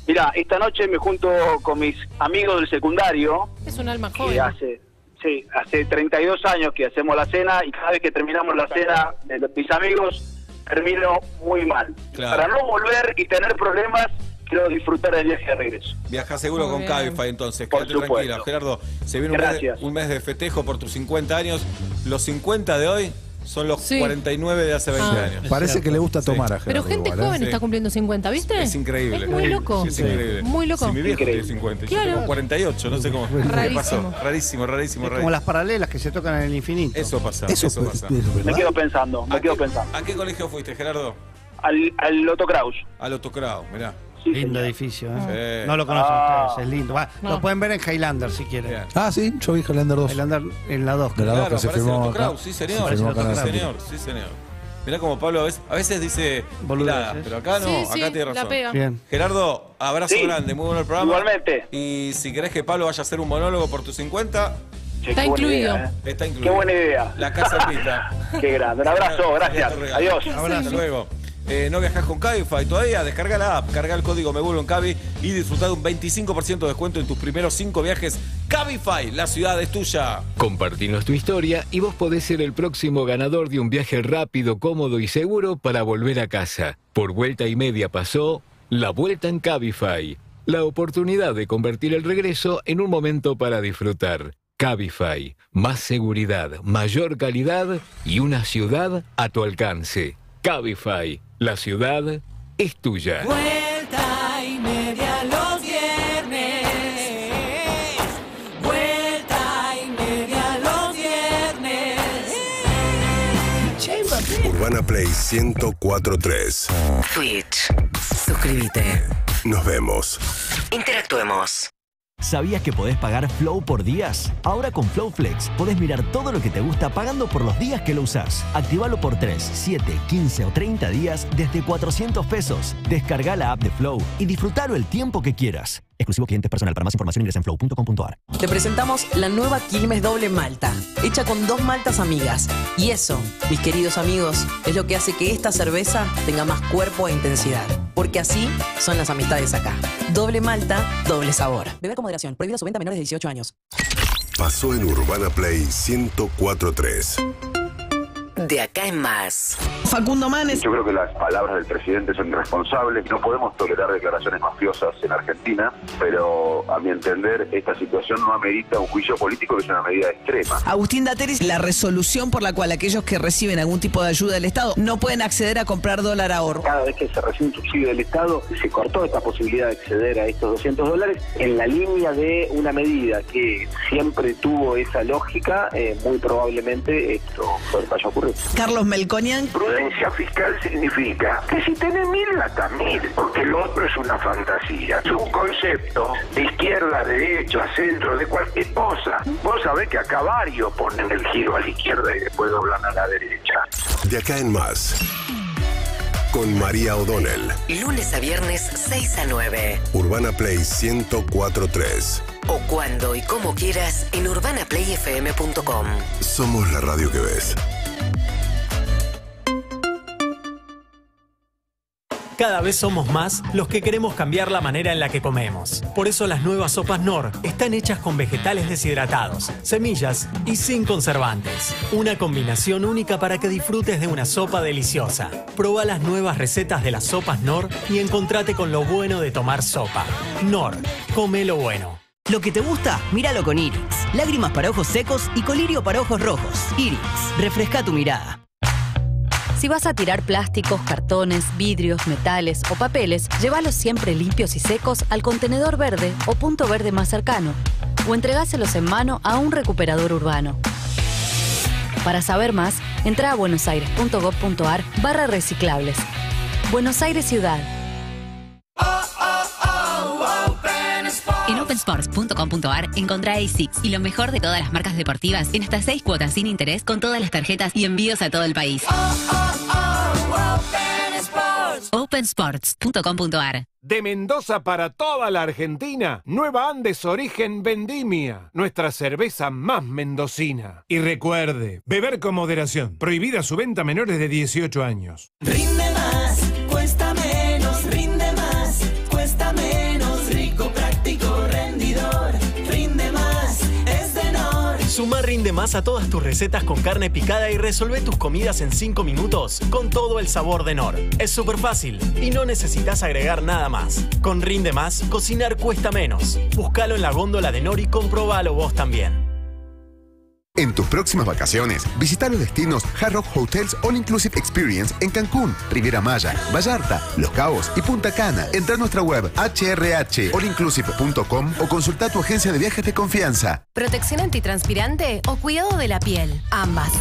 Mira, esta noche me junto con mis amigos del secundario. Es un alma Que joven. hace 32 años que hacemos la cena y cada vez que terminamos la cena de mis amigos termino muy mal. Claro. Para no volver y tener problemas quiero disfrutar del viaje de regreso. Viaja seguro con Cabify, entonces. Por Quédate supuesto. tranquila. Gerardo, se viene un mes de festejo por tus 50 años. Los 50 de hoy son los 49 de hace 20 años. Parece que le gusta tomar a Pero Gerardo. gente igual, ¿eh? joven está cumpliendo 50, ¿viste? Es increíble. Es muy loco. Es increíble. Muy loco. Si mi viejo tiene 50, Claro. yo tengo 48, no sé cómo. ¿Qué pasó? Rarísimo. Es como las paralelas que se tocan en el infinito. Eso pasa. Me quedo pensando. ¿A qué colegio fuiste, Gerardo? Al Otto Kraus. Al Otto Kraus, mirá. Lindo edificio, ¿eh? Sí. No lo conocen Ah. ustedes, es lindo. Va, No. Lo pueden ver en Highlander si quieren. Ah, sí, yo vi Highlander 2. Highlander en la 2. De la 2 Claro, que se parece filmó Otto acá. Kraus, sí señor. Se filmó acá en Sí Argentina. señor, sí señor. Mirá como Pablo a veces dice nada, pero acá no, Sí, acá sí, tiene la razón. pega. Bien. Gerardo, abrazo Sí. grande, muy bueno el programa. Igualmente. Y si querés que Pablo vaya a hacer un monólogo por tus 50, Che, Está qué buena incluido. idea, está incluido. Qué buena idea. La casa invita. Qué grande. Un abrazo, gracias. Adiós. Hasta luego. No viajás con Cabify todavía, descarga la app, carga el código Me Vuelvo en Cabi y disfruta de un 25% de descuento en tus primeros 5 viajes. Cabify, la ciudad es tuya. Compartinos tu historia y vos podés ser el próximo ganador de un viaje rápido, cómodo y seguro para volver a casa. Por Vuelta y Media pasó la Vuelta en Cabify. La oportunidad de convertir el regreso en un momento para disfrutar. Cabify, más seguridad, mayor calidad y una ciudad a tu alcance. Cabify, la ciudad es tuya. Vuelta y media los viernes. Vuelta y media los viernes. Urbana Play 104.3. Twitch. Suscríbete. Nos vemos. Interactuemos. ¿Sabías que podés pagar Flow por días? Ahora con Flow Flex podés mirar todo lo que te gusta pagando por los días que lo usás. Activalo por 3, 7, 15 o 30 días desde 400 pesos. Descarga la app de Flow y disfrutalo el tiempo que quieras. Exclusivo cliente personal. Para más información ingresa en flow.com.ar. Te presentamos la nueva Quilmes Doble Malta, hecha con 2 maltas amigas. Y eso, mis queridos amigos, es lo que hace que esta cerveza tenga más cuerpo e intensidad. Porque así son las amistades acá. Doble malta, doble sabor. Beber con moderación. Prohibida su venta a menores de 18 años. Pasó en Urbana Play 104.3. De acá en más. Facundo Manes. Yo creo que las palabras del presidente son irresponsables. No podemos tolerar declaraciones mafiosas en Argentina, pero a mi entender esta situación no amerita un juicio político, que es una medida extrema. Agustín Dateris, la resolución por la cual aquellos que reciben algún tipo de ayuda del Estado no pueden acceder a comprar dólar ahorro. Cada vez que se recibe un subsidio del Estado, se cortó esta posibilidad de acceder a estos $200 en la línea de una medida que siempre tuvo esa lógica. Muy probablemente esto vaya a ocurrir. Carlos Melconian. Prudencia fiscal significa que si tenés 1000, gastás 1000, porque lo otro es una fantasía. Es un concepto de izquierda, derecha, centro, de cualquier cosa. Vos sabés que acá varios ponen el giro a la izquierda y después doblan a la derecha. De acá en más. Con María O'Donnell. Lunes a viernes, 6 a 9. Urbana Play 104.3. O cuando y como quieras en urbanaplayfm.com. Somos la radio que ves. Cada vez somos más los que queremos cambiar la manera en la que comemos. Por eso las nuevas sopas Knorr están hechas con vegetales deshidratados, semillas y sin conservantes. Una combinación única para que disfrutes de una sopa deliciosa. Proba las nuevas recetas de las sopas Knorr y encontrate con lo bueno de tomar sopa. Knorr, come lo bueno. Lo que te gusta, míralo con Irix. Lágrimas para ojos secos y colirio para ojos rojos. Irix, refresca tu mirada. Si vas a tirar plásticos, cartones, vidrios, metales o papeles, llévalos siempre limpios y secos al contenedor verde o punto verde más cercano. O entregáselos en mano a un recuperador urbano. Para saber más, entra a buenosaires.gov.ar/reciclables. Buenos Aires Ciudad. En opensports.com.ar encontrá ASICS y lo mejor de todas las marcas deportivas en hasta 6 cuotas sin interés con todas las tarjetas y envíos a todo el país. Opensports.com.ar. De Mendoza para toda la Argentina, Nueva Andes Origen Vendimia, nuestra cerveza más mendocina. Y recuerde, beber con moderación, prohibida su venta a menores de 18 años. Rinde más, cuesta menos, rinde más, cuesta menos, rico, práctico, rendidor, rinde más, es de Knorr. Sumar rinde más a todas tus recetas con carne picada y resolvé tus comidas en 5 minutos con todo el sabor de Knorr. Es súper fácil y no necesitas agregar nada más. Con Rinde Más, cocinar cuesta menos. Búscalo en la góndola de Knorr y comprobalo vos también. En tus próximas vacaciones, visita los destinos Hard Rock Hotels All Inclusive Experience en Cancún, Riviera Maya, Vallarta, Los Cabos y Punta Cana. Entra a nuestra web hrhallinclusive.com o consulta tu agencia de viajes de confianza. ¿Protección antitranspirante o cuidado de la piel? Ambas.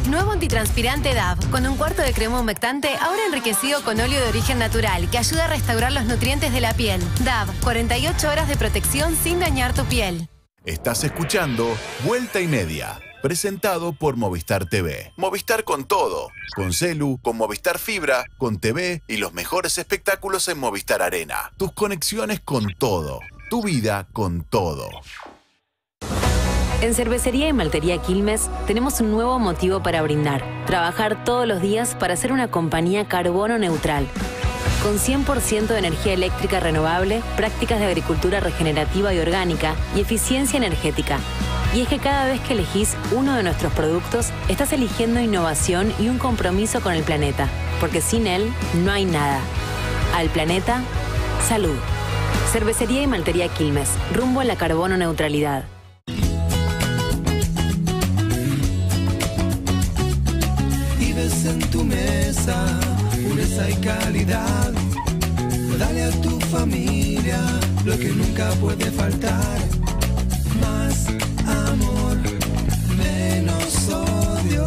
Nuevo antitranspirante DAV, con 1/4 de crema humectante, ahora enriquecido con óleo de origen natural, que ayuda a restaurar los nutrientes de la piel. DAV, 48 horas de protección sin dañar tu piel. Estás escuchando Vuelta y Media, presentado por Movistar TV. Movistar con todo, con celu, con Movistar Fibra, con TV y los mejores espectáculos en Movistar Arena. Tus conexiones con todo, tu vida con todo. En Cervecería y Maltería Quilmes tenemos un nuevo motivo para brindar. Trabajar todos los días para ser una compañía carbono neutral. Con 100% de energía eléctrica renovable, prácticas de agricultura regenerativa y orgánica y eficiencia energética. Y es que cada vez que elegís uno de nuestros productos, estás eligiendo innovación y un compromiso con el planeta. Porque sin él, no hay nada. Al planeta, salud. Cervecería y Maltería Quilmes, rumbo a la carbono neutralidad. Y ves en tu mesa pureza y calidad. Dale a tu familia lo que nunca puede faltar. Más amor, menos odio.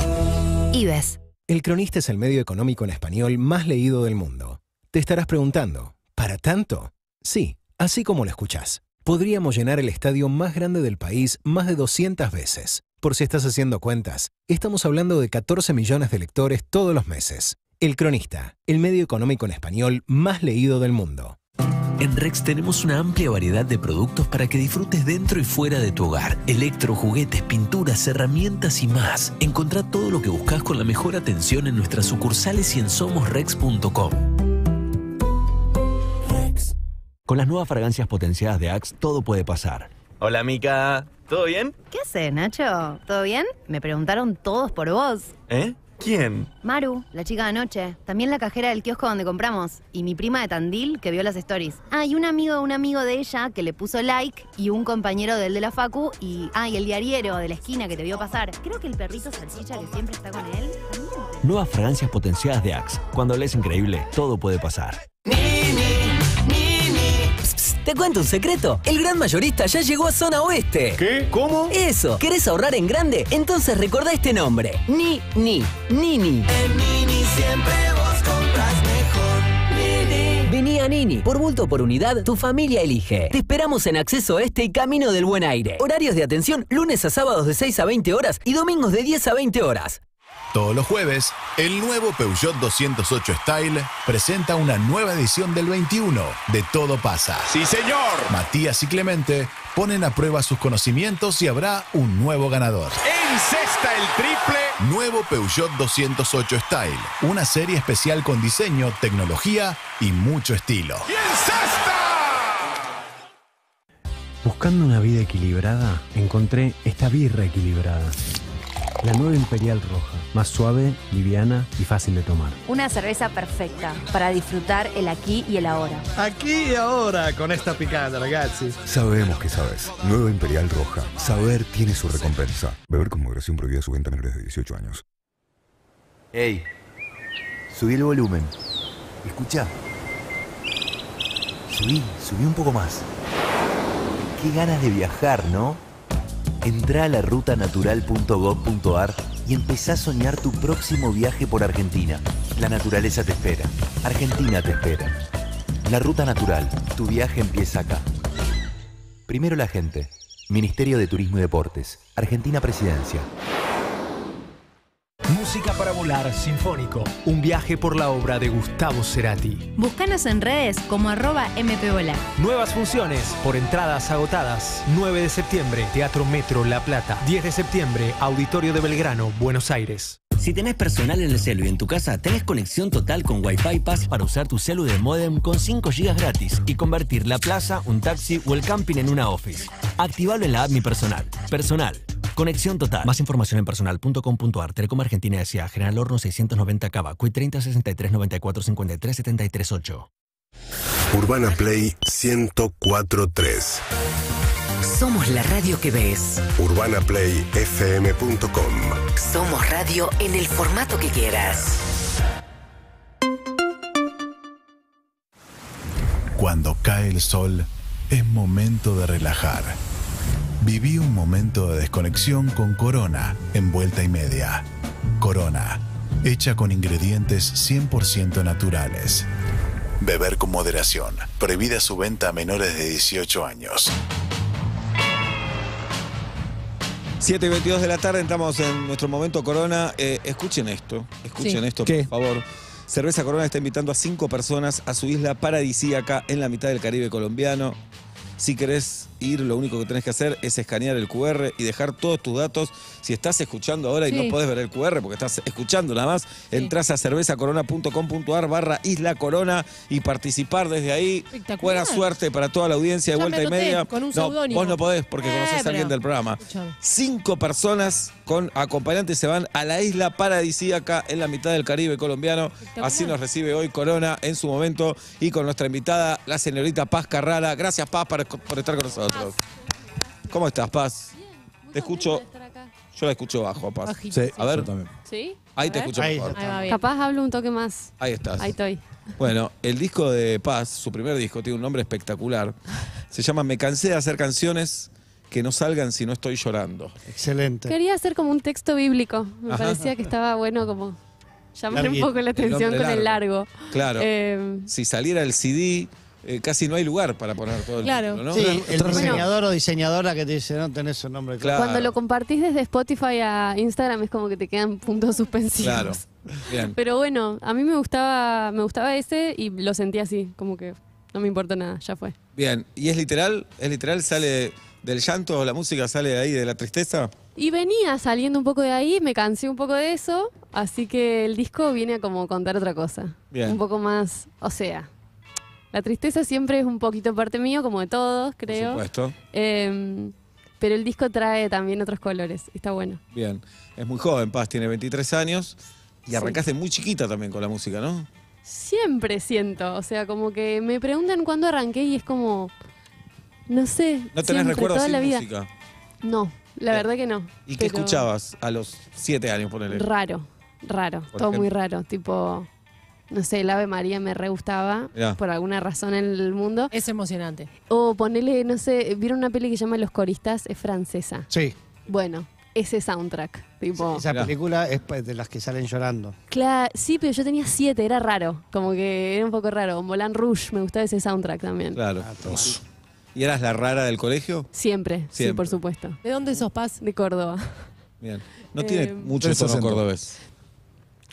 IBES. El Cronista es el medio económico en español más leído del mundo. Te estarás preguntando, ¿para tanto? Sí, así como lo escuchás. Podríamos llenar el estadio más grande del país más de 200 veces. Por si estás haciendo cuentas, estamos hablando de 14 millones de lectores todos los meses. El Cronista, el medio económico en español más leído del mundo. En Rex tenemos una amplia variedad de productos para que disfrutes dentro y fuera de tu hogar. Electro, juguetes, pinturas, herramientas y más. Encontrá todo lo que buscas con la mejor atención en nuestras sucursales y en somosrex.com. Con las nuevas fragancias potenciadas de Axe, todo puede pasar. Hola, Mica. ¿Todo bien? ¿Qué haces, Nacho? ¿Todo bien? Me preguntaron todos por vos. ¿Eh? ¿Quién? Maru, la chica de anoche. También la cajera del kiosco donde compramos. Y mi prima de Tandil, que vio las stories. Ah, y un amigo de ella que le puso like. Y un compañero del de la facu. Y el diariero de la esquina que te vio pasar. Creo que el perrito salchicha que siempre está con él. Nuevas fragancias potenciadas de Axe. Cuando lees increíble, todo puede pasar. Te cuento un secreto. El gran mayorista ya llegó a Zona Oeste. ¿Qué? ¿Cómo? Eso. ¿Querés ahorrar en grande? Entonces recordá este nombre. Nini. En Nini siempre vos compras mejor. Nini. Vení a Nini. Por bulto o por unidad, tu familia elige. Te esperamos en Acceso Este y Camino del Buen Aire. Horarios de atención lunes a sábados de 6 a 20 horas y domingos de 10 a 20 horas. Todos los jueves, el nuevo Peugeot 208 Style presenta una nueva edición del 21 de Todo Pasa. ¡Sí, señor! Matías y Clemente ponen a prueba sus conocimientos y habrá un nuevo ganador. ¡Encesta el triple! Nuevo Peugeot 208 Style, una serie especial con diseño, tecnología y mucho estilo. ¡Y encesta! Buscando una vida equilibrada, encontré esta birra equilibrada. La nueva Imperial Roja, más suave, liviana y fácil de tomar. Una cerveza perfecta para disfrutar el aquí y el ahora. Aquí y ahora con esta picada, ragazzi. Sabemos que sabes. Nueva Imperial Roja. Saber tiene su recompensa. Beber con moderación prohibida su venta a menores de 18 años. Ey, subí el volumen. Escucha. Subí un poco más. Qué ganas de viajar, ¿no? Entrá a larutanatural.gov.ar y empezá a soñar tu próximo viaje por Argentina. La naturaleza te espera. Argentina te espera. La Ruta Natural. Tu viaje empieza acá. Primero la gente. Ministerio de Turismo y Deportes. Argentina Presidencia. Música para volar sinfónico. Un viaje por la obra de Gustavo Cerati. Búscanos en redes como @mpvolar. Nuevas funciones por entradas agotadas. 9 de septiembre, Teatro Metro La Plata. 10 de septiembre, Auditorio de Belgrano, Buenos Aires. Si tenés personal en el celu y en tu casa, tenés conexión total con Wi-Fi Pass para usar tu celu de módem con 5 GB gratis y convertir la plaza, un taxi o el camping en una office. Activalo en la app Mi Personal. Personal, Conexión total. Más información en personal.com.ar. Telecom Argentina S.A. General Horno 690 Cava. Cuit 30 63 94 53 73 8. Urbana Play 104.3. Somos la radio que ves. UrbanaPlayFM.com. Somos radio en el formato que quieras. Cuando cae el sol, es momento de relajar. Viví un momento de desconexión con Corona en Vuelta y Media. Corona, hecha con ingredientes 100% naturales. Beber con moderación. Prohibida su venta a menores de 18 años. 7:22 de la tarde, entramos en nuestro momento Corona. Escuchen esto, por favor. Cerveza Corona está invitando a 5 personas a su isla paradisíaca en la mitad del Caribe colombiano. Si querés ir, lo único que tenés que hacer es escanear el QR y dejar todos tus datos. Si estás escuchando ahora y no podés ver el QR porque estás escuchando nada más, entrás a cervezacorona.com.ar/Isla Corona y participar desde ahí. Buena suerte para toda la audiencia de Ya Vuelta me y Media. Con un No, seudónimo. vos no podés porque conocés a alguien pero- del programa. Escuchame. 5 personas con acompañantes se van a la isla paradisíaca en la mitad del Caribe colombiano. Así nos recibe hoy Corona en su momento y con nuestra invitada, la señorita Paz Carrara. Gracias, Paz, por estar con nosotros. ¿Cómo estás, Paz? Te escucho. Yo la escucho bajo, Paz. Bajito. A ver. ¿Sí? Ahí A te ver. escucho mejor. Ahí va bien. Capaz hablo un toque más. Ahí estás. Ahí estoy. Bueno, el disco de Paz, su primer disco, tiene un nombre espectacular. Se llama Me cansé de hacer canciones que no salgan si no estoy llorando. Excelente. Quería hacer como un texto bíblico. Me Ajá. parecía que estaba bueno como llamar un Larguito. poco la El atención nombre con el largo. Claro. Eh, Si saliera el CD, casi no hay lugar para poner todo el Claro. título, ¿no? Sí, el Bueno. diseñador o diseñadora que te dice, no tenés un nombre claro. Cuando lo compartís desde Spotify a Instagram es como que te quedan puntos suspensivos. Claro. Bien. Pero bueno, a mí me gustaba ese y lo sentí así, como que no me importa nada, ya fue. Bien. ¿Y es literal? ¿Es literal? ¿Sale del llanto? ¿La música sale de ahí, de la tristeza? Y venía saliendo un poco de ahí, me cansé un poco de eso, así que el disco viene a como contar otra cosa. Bien. Un poco más, o sea, la tristeza siempre es un poquito parte mío, como de todos, creo. Por supuesto. Pero el disco trae también otros colores, está bueno. Bien. Es muy joven, Paz, tiene 23 años. Y arrancaste muy chiquita también con la música, ¿no? Siempre siento, o sea, como que me preguntan cuándo arranqué y es como, no sé. ¿No tenés siempre, recuerdos toda sin la vida. música? No, la verdad que no. ¿Y qué pero escuchabas a los 7 años, ponele? Raro, Por todo muy ejemplo. raro, tipo, no sé, el Ave María me re gustaba Mirá. por alguna razón en el mundo. Es emocionante. O ponele, no sé, ¿vieron una peli que se llama Los Coristas? Es francesa. Sí. Bueno, ese soundtrack, tipo... Esa película es pues, de las que salen llorando. Sí, pero yo tenía 7, era raro, como que era un poco raro. Moulin Rouge, me gustaba ese soundtrack también. Claro. ¿Y eras la rara del colegio? Siempre, sí, Siempre. por supuesto. ¿De dónde sos, Paz? De Córdoba. Bien. No tiene mucho Tres tono sesenta. cordobés.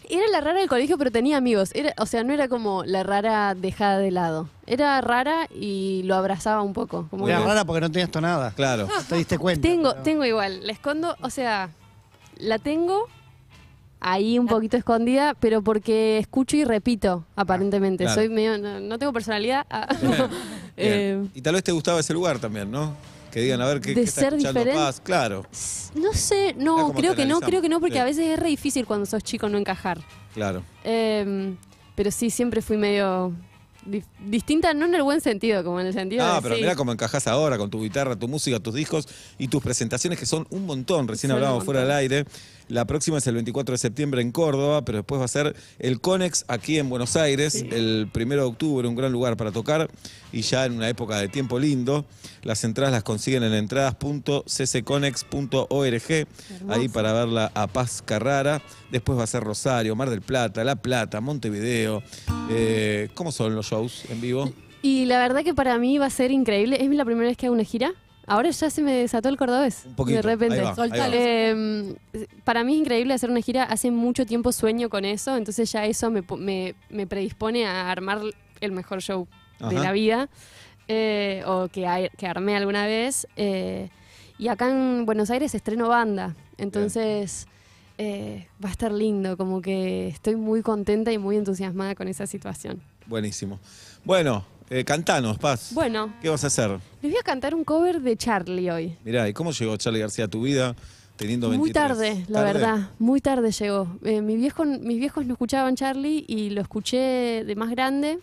Era la rara del colegio, pero tenía amigos. O sea, no era como la rara dejada de lado. Era rara y lo abrazaba un poco. Como Era que- rara porque no tenías tonada. Claro. No te diste cuenta. Tengo igual. La escondo, o sea, la tengo ahí un poquito escondida, pero porque escucho y repito, aparentemente. Claro. Soy medio, no tengo personalidad. Bien. Eh, Y tal vez te gustaba ese lugar también, ¿no? Que digan, a ver, ¿qué De está ser escuchando diferente. Paz? Claro, no sé, Mirá no, cómo creo te que no, analizamos. porque Bien. a veces es re difícil cuando sos chico no encajar. claro. Pero sí, siempre fui medio distinta, no en el buen sentido, como en el sentido Ah, de pero sí. mirá cómo encajás ahora con tu guitarra, tu música, tus discos y tus presentaciones que son un montón. Recién Son un hablábamos fuera del montón. aire. La próxima es el 24 de septiembre en Córdoba, pero después va a ser el Conex aquí en Buenos Aires, el 1 de octubre, un gran lugar para tocar y ya en una época de tiempo lindo. Las entradas las consiguen en entradas.ccconex.org, ahí para verla a Paz Carrara. Después va a ser Rosario, Mar del Plata, La Plata, Montevideo. ¿Cómo son los shows en vivo? Y la verdad que para mí va a ser increíble. Es la primera vez que hago una gira. Ahora ya se me desató el cordobés. Un poquito. De repente. Ahí va, ahí va. Para mí es increíble hacer una gira. Hace mucho tiempo sueño con eso. Entonces ya eso me predispone a armar el mejor show de Ajá. la vida. O que armé alguna vez. Y acá en Buenos Aires estreno banda. Entonces va a estar lindo. Como que estoy muy contenta y muy entusiasmada con esa situación. Buenísimo. Bueno, cantanos, Paz. Bueno, ¿Qué vas a hacer? les voy a cantar un cover de Charlie hoy. Mirá, ¿y cómo llegó Charly García a tu vida? teniendo 23. Muy tarde, la verdad. Muy tarde llegó. Mis viejos no escuchaban Charlie y lo escuché de más grande.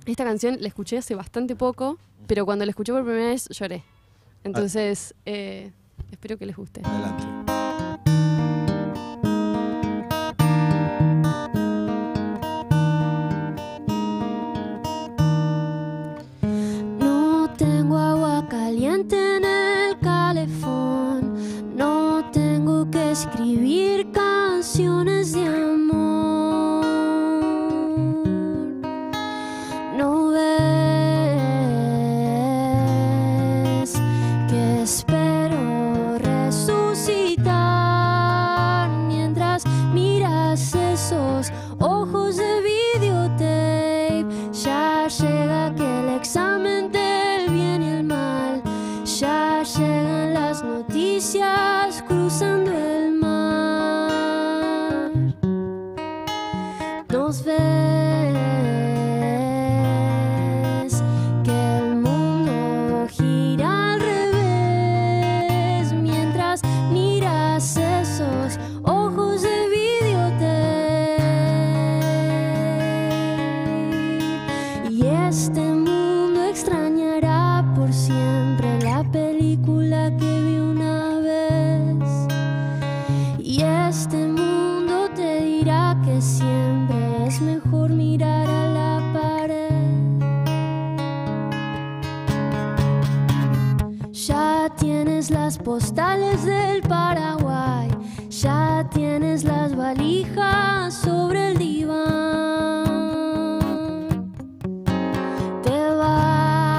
Esta canción la escuché hace bastante poco, pero cuando la escuché por primera vez lloré. Entonces, espero que les guste. Adelante. No tengo agua caliente en el calefón, no tengo que escribir canciones de amor. No ves que espero resucitar mientras miras esos ojos de videotape. Ya llega aquel examen del bien y el mal, ya llegan las noticias cruzando el mar. Nos ves que el mundo gira al revés mientras miras esos ojos de videotape. Y este mundo extrañará por siempre la película que vi una vez. Y este mundo te dirá que siempre es mejor mirar a la pared. Ya tienes las postales del Paraguay, ya tienes las valijas sobre el diván. Te vas,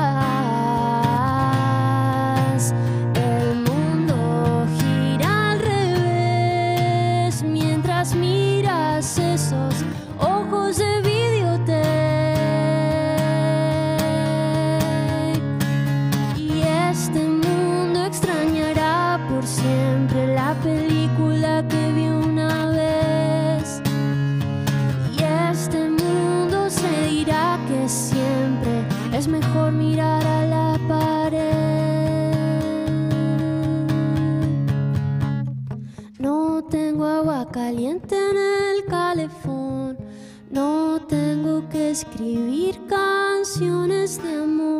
el mundo gira al revés mientras miras esos ojos de videotape. Y este mundo extrañará por siempre la película que vi una vez. Y este mundo se dirá que siempre es mejor mirar a la pared. No tengo agua caliente en el calefón, no tengo que escribir canciones de amor.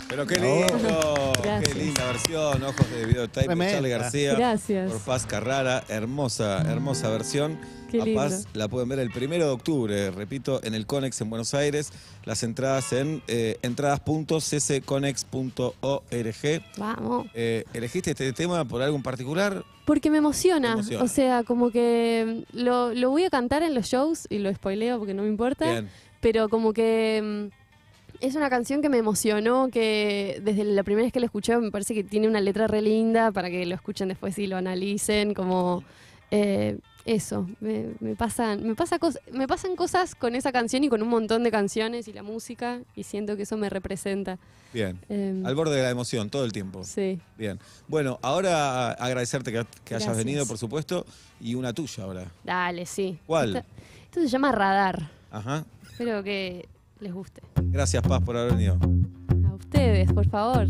Pero qué lindo, qué Gracias. linda versión, Ojos de Videotape de Tremenda. Charly García. Gracias. Por Paz Carrara, hermosa versión. Qué A lindo. Paz la pueden ver el 1 de octubre, repito, en el Conex en Buenos Aires. Las entradas en entradas.ccconex.org. Vamos. ¿Elegiste este tema por algo en particular? Porque me emociona. Te emociona. O sea, como que lo voy a cantar en los shows y lo spoileo porque no me importa. Bien. Pero como que es una canción que me emocionó, que desde la primera vez que la escuché me parece que tiene una letra re linda para que lo escuchen después y lo analicen, como eso. Me pasan cosas con esa canción y con un montón de canciones y la música y siento que eso me representa. Bien. Al borde de la emoción, todo el tiempo. Sí. Bien. Bueno, ahora agradecerte que hayas Gracias. venido, por supuesto, y una tuya ahora. Dale, sí. ¿Cuál? Esto se llama Radar. Ajá. Espero que les guste. Gracias, Paz, por haber venido. A ustedes, por favor.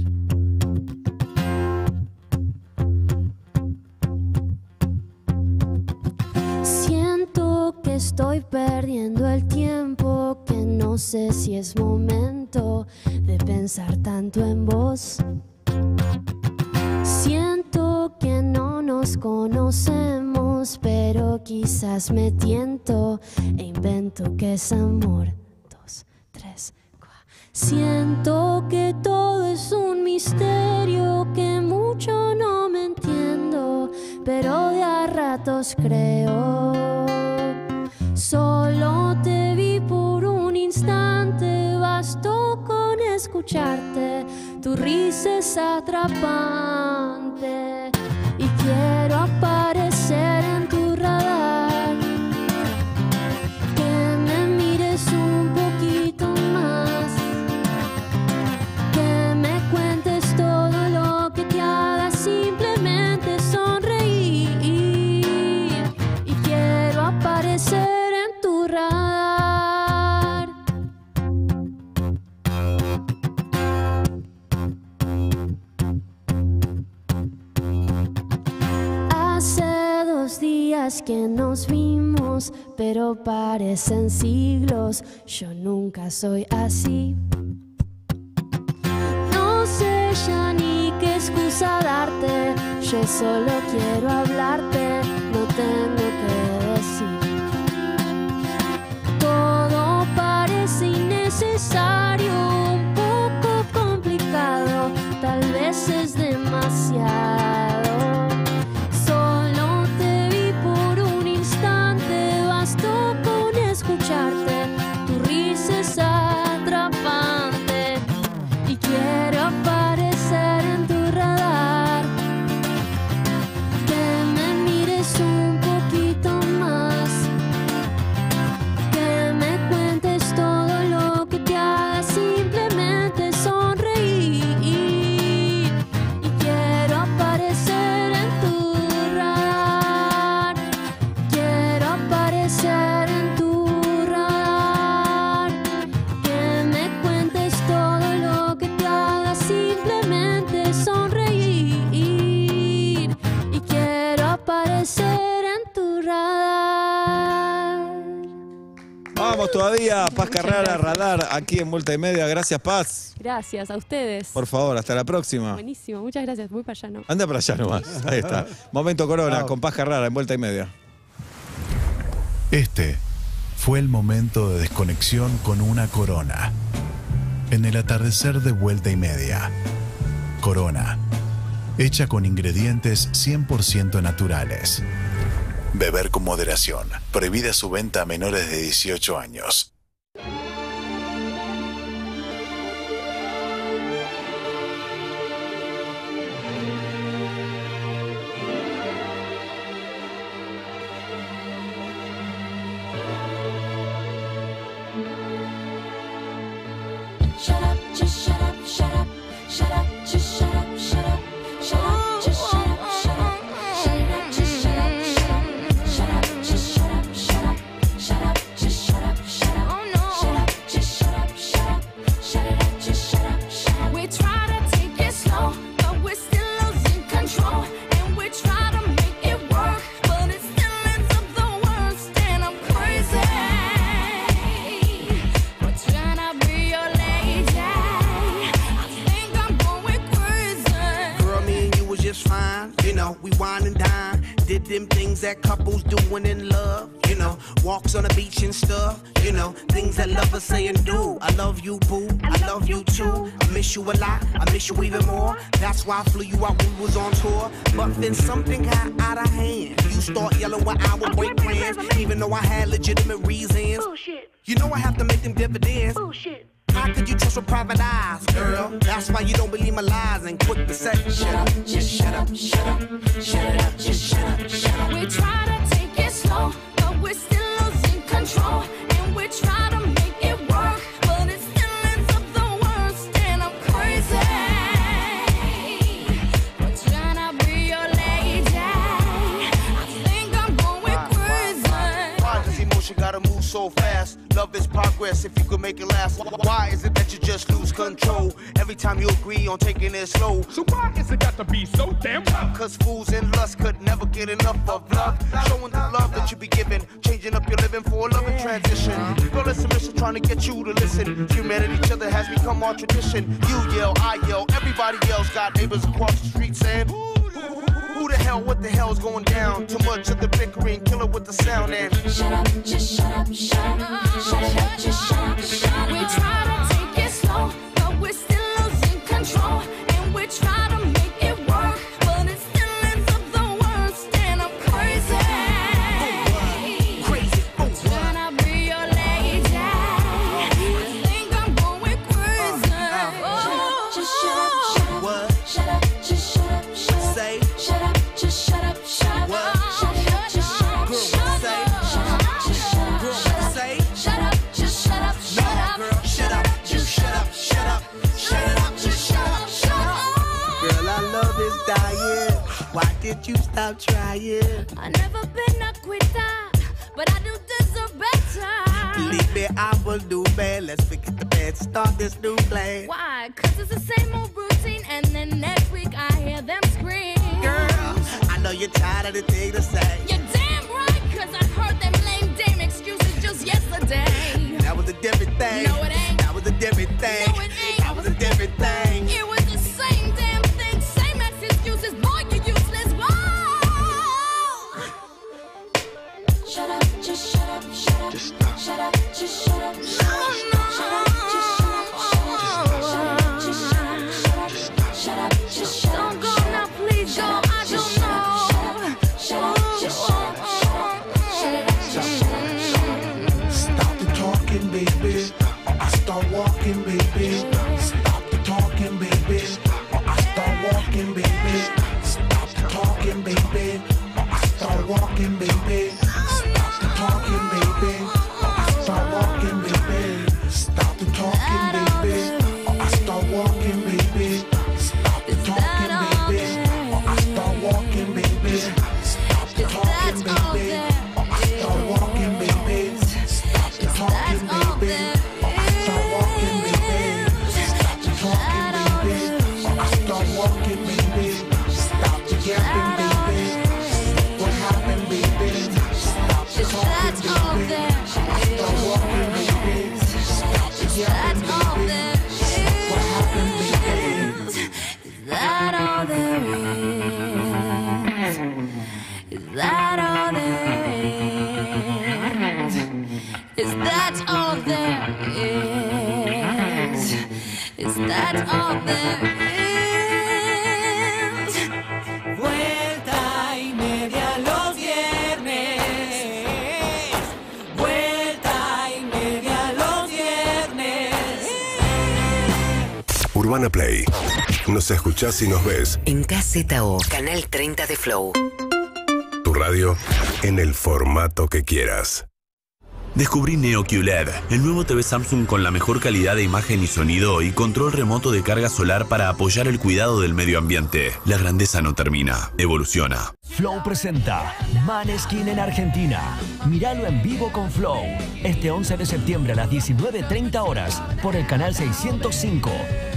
Siento que estoy perdiendo el tiempo, que no sé si es momento de pensar tanto en vos. Siento que no nos conocemos, pero quizás me tiento e invento que es amor. 2, 3, 4. Siento que todo es un misterio, que mucho no me entiendo, pero de a ratos creo. Solo te vi por un instante, bastó con escucharte, tu risa es atrapante y quiero aparecer en tu radar. Que me mires un poquito más, que me cuentes todo lo que te haga simplemente sonreír. Y quiero aparecer Hace 2 días que nos vimos, pero parecen siglos. Yo nunca soy así. No sé ya ni qué excusa darte. Yo solo quiero hablarte, no tengo que decir. Todo parece innecesario, un poco complicado, tal vez es demasiado. Solo te vi por un instante, bastó con escucharte, tu risa es atrapante y quiero aparecer en tu radar. Que me mires un poquito más, que me cuentes todo lo que te haga simplemente sonreír. Y quiero aparecer en tu radar, quiero aparecer en tu radar. Que me cuentes todo lo que te haga simplemente sonreír. Y quiero aparecer en tu radar. Vamos todavía, Paz Carrara, Radar, aquí en Vuelta y Media. Gracias, Paz. Gracias a ustedes. Por favor, hasta la próxima. Buenísimo, muchas gracias. Voy para allá, ¿no? Anda para allá nomás. Ahí está. Momento Corona con Paz Carrara en Vuelta y Media. Este fue el momento de desconexión con una Corona. En el atardecer de Vuelta y Media. Corona. Hecha con ingredientes 100% naturales. Beber con moderación. Prohibida su venta a menores de 18 años. Shut up, just shut up, shut up, shut up, just shut up, shut up, shut up, just shut up, shut up, shut up, just shut up, shut up, just shut up, shut up, shut up, just shut up, shut up, oh no, shut up, just shut up, shut up, shut it up, just shut up, shut up. We try to take it slow, but we're still losing control, and we try to make it work, but it still ends up the worst, and I'm crazy. We're trying to be your lady. I think I'm going crazy. Girl, me and you was just fine. You know, we wine and dine. Did them things that couples do when in love. You know, walks on the beach and stuff. You know, things that lovers say and do. I love you, boo. I love you too. I miss you a lot. I miss you even more. That's why I flew you out when we was on tour. But then something got out of hand. You start yelling when I would break plans, even though I had legitimate reasons. Bullshit. You know I have to make them dividends. Bullshit. How could you trust with private eyes, girl? That's why you don't believe my lies and quick to say, shut up, just shut up, shut up, shut it up, just shut up, shut up. We try to take it slow, but we're still losing control, and we try to make it work, but it still ends up the worst, and I'm crazy. We're trying to be your lady. I think I'm going crazy. Why does emotion gotta move so fast? Love is progress if you could make it last. Why is it that you just lose control every time you agree on taking it slow? So why is it got to be so damn tough? Cause fools in lust could never get enough of love. Showing the love that you be giving, changing up your living for a loving transition. Girl, it's a mission trying to get you to listen. Humanity, each other has become our tradition. You yell, I yell, everybody else got neighbors across the street saying, who the hell, what the hell's going down? Too much of the bickering, kill it with the sound and Shut up, just shut up, shut up, shut it up, just shut up, shut up. We try to take it slow, but we're still losing control, and we try to make it work, but it still ends up the worst, and I'm crazy. Crazy, Trying to be your lady. I think I'm going crazy. Just shut up, shut up, what? shut up, just shut up, shut up. Say, Shut up, just shut up, shut up. what? Shut up, just shut up, Girl, shut up. say, Shut up, just shut up, girl, shut up. say, Shut up, just shut up, shut no, up. girl, shut up, you shut up, shut up, shut it up, just shut up, shut up. Girl, our love is dying. Why did you stop trying? I never been a quitter, but I do deserve better. Believe me, I will do bad. Let's forget the bad, start this new plan. Why? 'Cause it's the same old routine, and then next week I hear them scream. Girl, I know you're tired of the thing to say. You're damn right, cause I heard them lame damn excuses just yesterday. That was a different thing. No, it ain't. That was a different thing. No, it ain't. That was a different thing. It was the same damn thing, same ex excuses, boy, you useless. Whoa! Shut up, just shut up, shut up. Just stop. Shut up, just shut up. No, no. Shut up, just shut up. Shut up, just shut up. Don't go now, please go. I don't know. Shut up, just shut up. Stop the talking, baby, or I start walking, baby. Stop the talking, baby, or I start walking, baby. Stop the talking, baby, or I start walking, baby. Stop the talking, baby, or I start walking, baby. Stop the talking, baby, or I start walking, baby. Stop the talking, baby, or I start walking, baby. Stop the talking, baby, or I start walking, baby. Stop the talking, baby, or I start walking, baby. Stop the talking, baby, or I start walking, baby. Stop the yapping, baby. What happened, baby? Stop the talking, baby, or I start walking, baby. Stop the yapping, baby. What happened, baby? Is that all there is? Is that all there is? Is that all there is? Is that all there is? Vuelta y media los viernes. Vuelta y media los viernes. Urbana Play. Nos escuchás y nos ves. En KZO, canal 30 de Flow. Tu radio en el formato que quieras. Descubrí Neo QLED, el nuevo TV Samsung con la mejor calidad de imagen y sonido y control remoto de carga solar para apoyar el cuidado del medio ambiente. La grandeza no termina, evoluciona. Flow presenta Maneskin en Argentina. Míralo en vivo con Flow. Este 11 de septiembre a las 19:30 horas por el canal 605.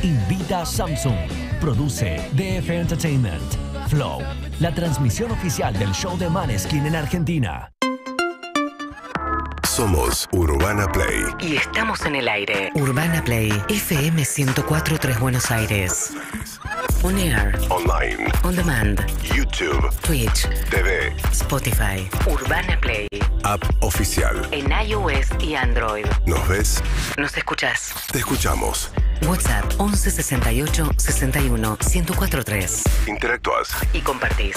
Invita a Samsung. Produce DF Entertainment. Flow, la transmisión oficial del show de Maneskin en Argentina. Somos Urbana Play. Y estamos en el aire. Urbana Play, FM 104.3 Buenos Aires. On air. Online. On demand. YouTube. Twitch. TV. Spotify. Urbana Play. App oficial. En iOS y Android. ¿Nos ves? ¿Nos escuchás? Te escuchamos. WhatsApp 11 68 61 1043. Interactúas y compartís.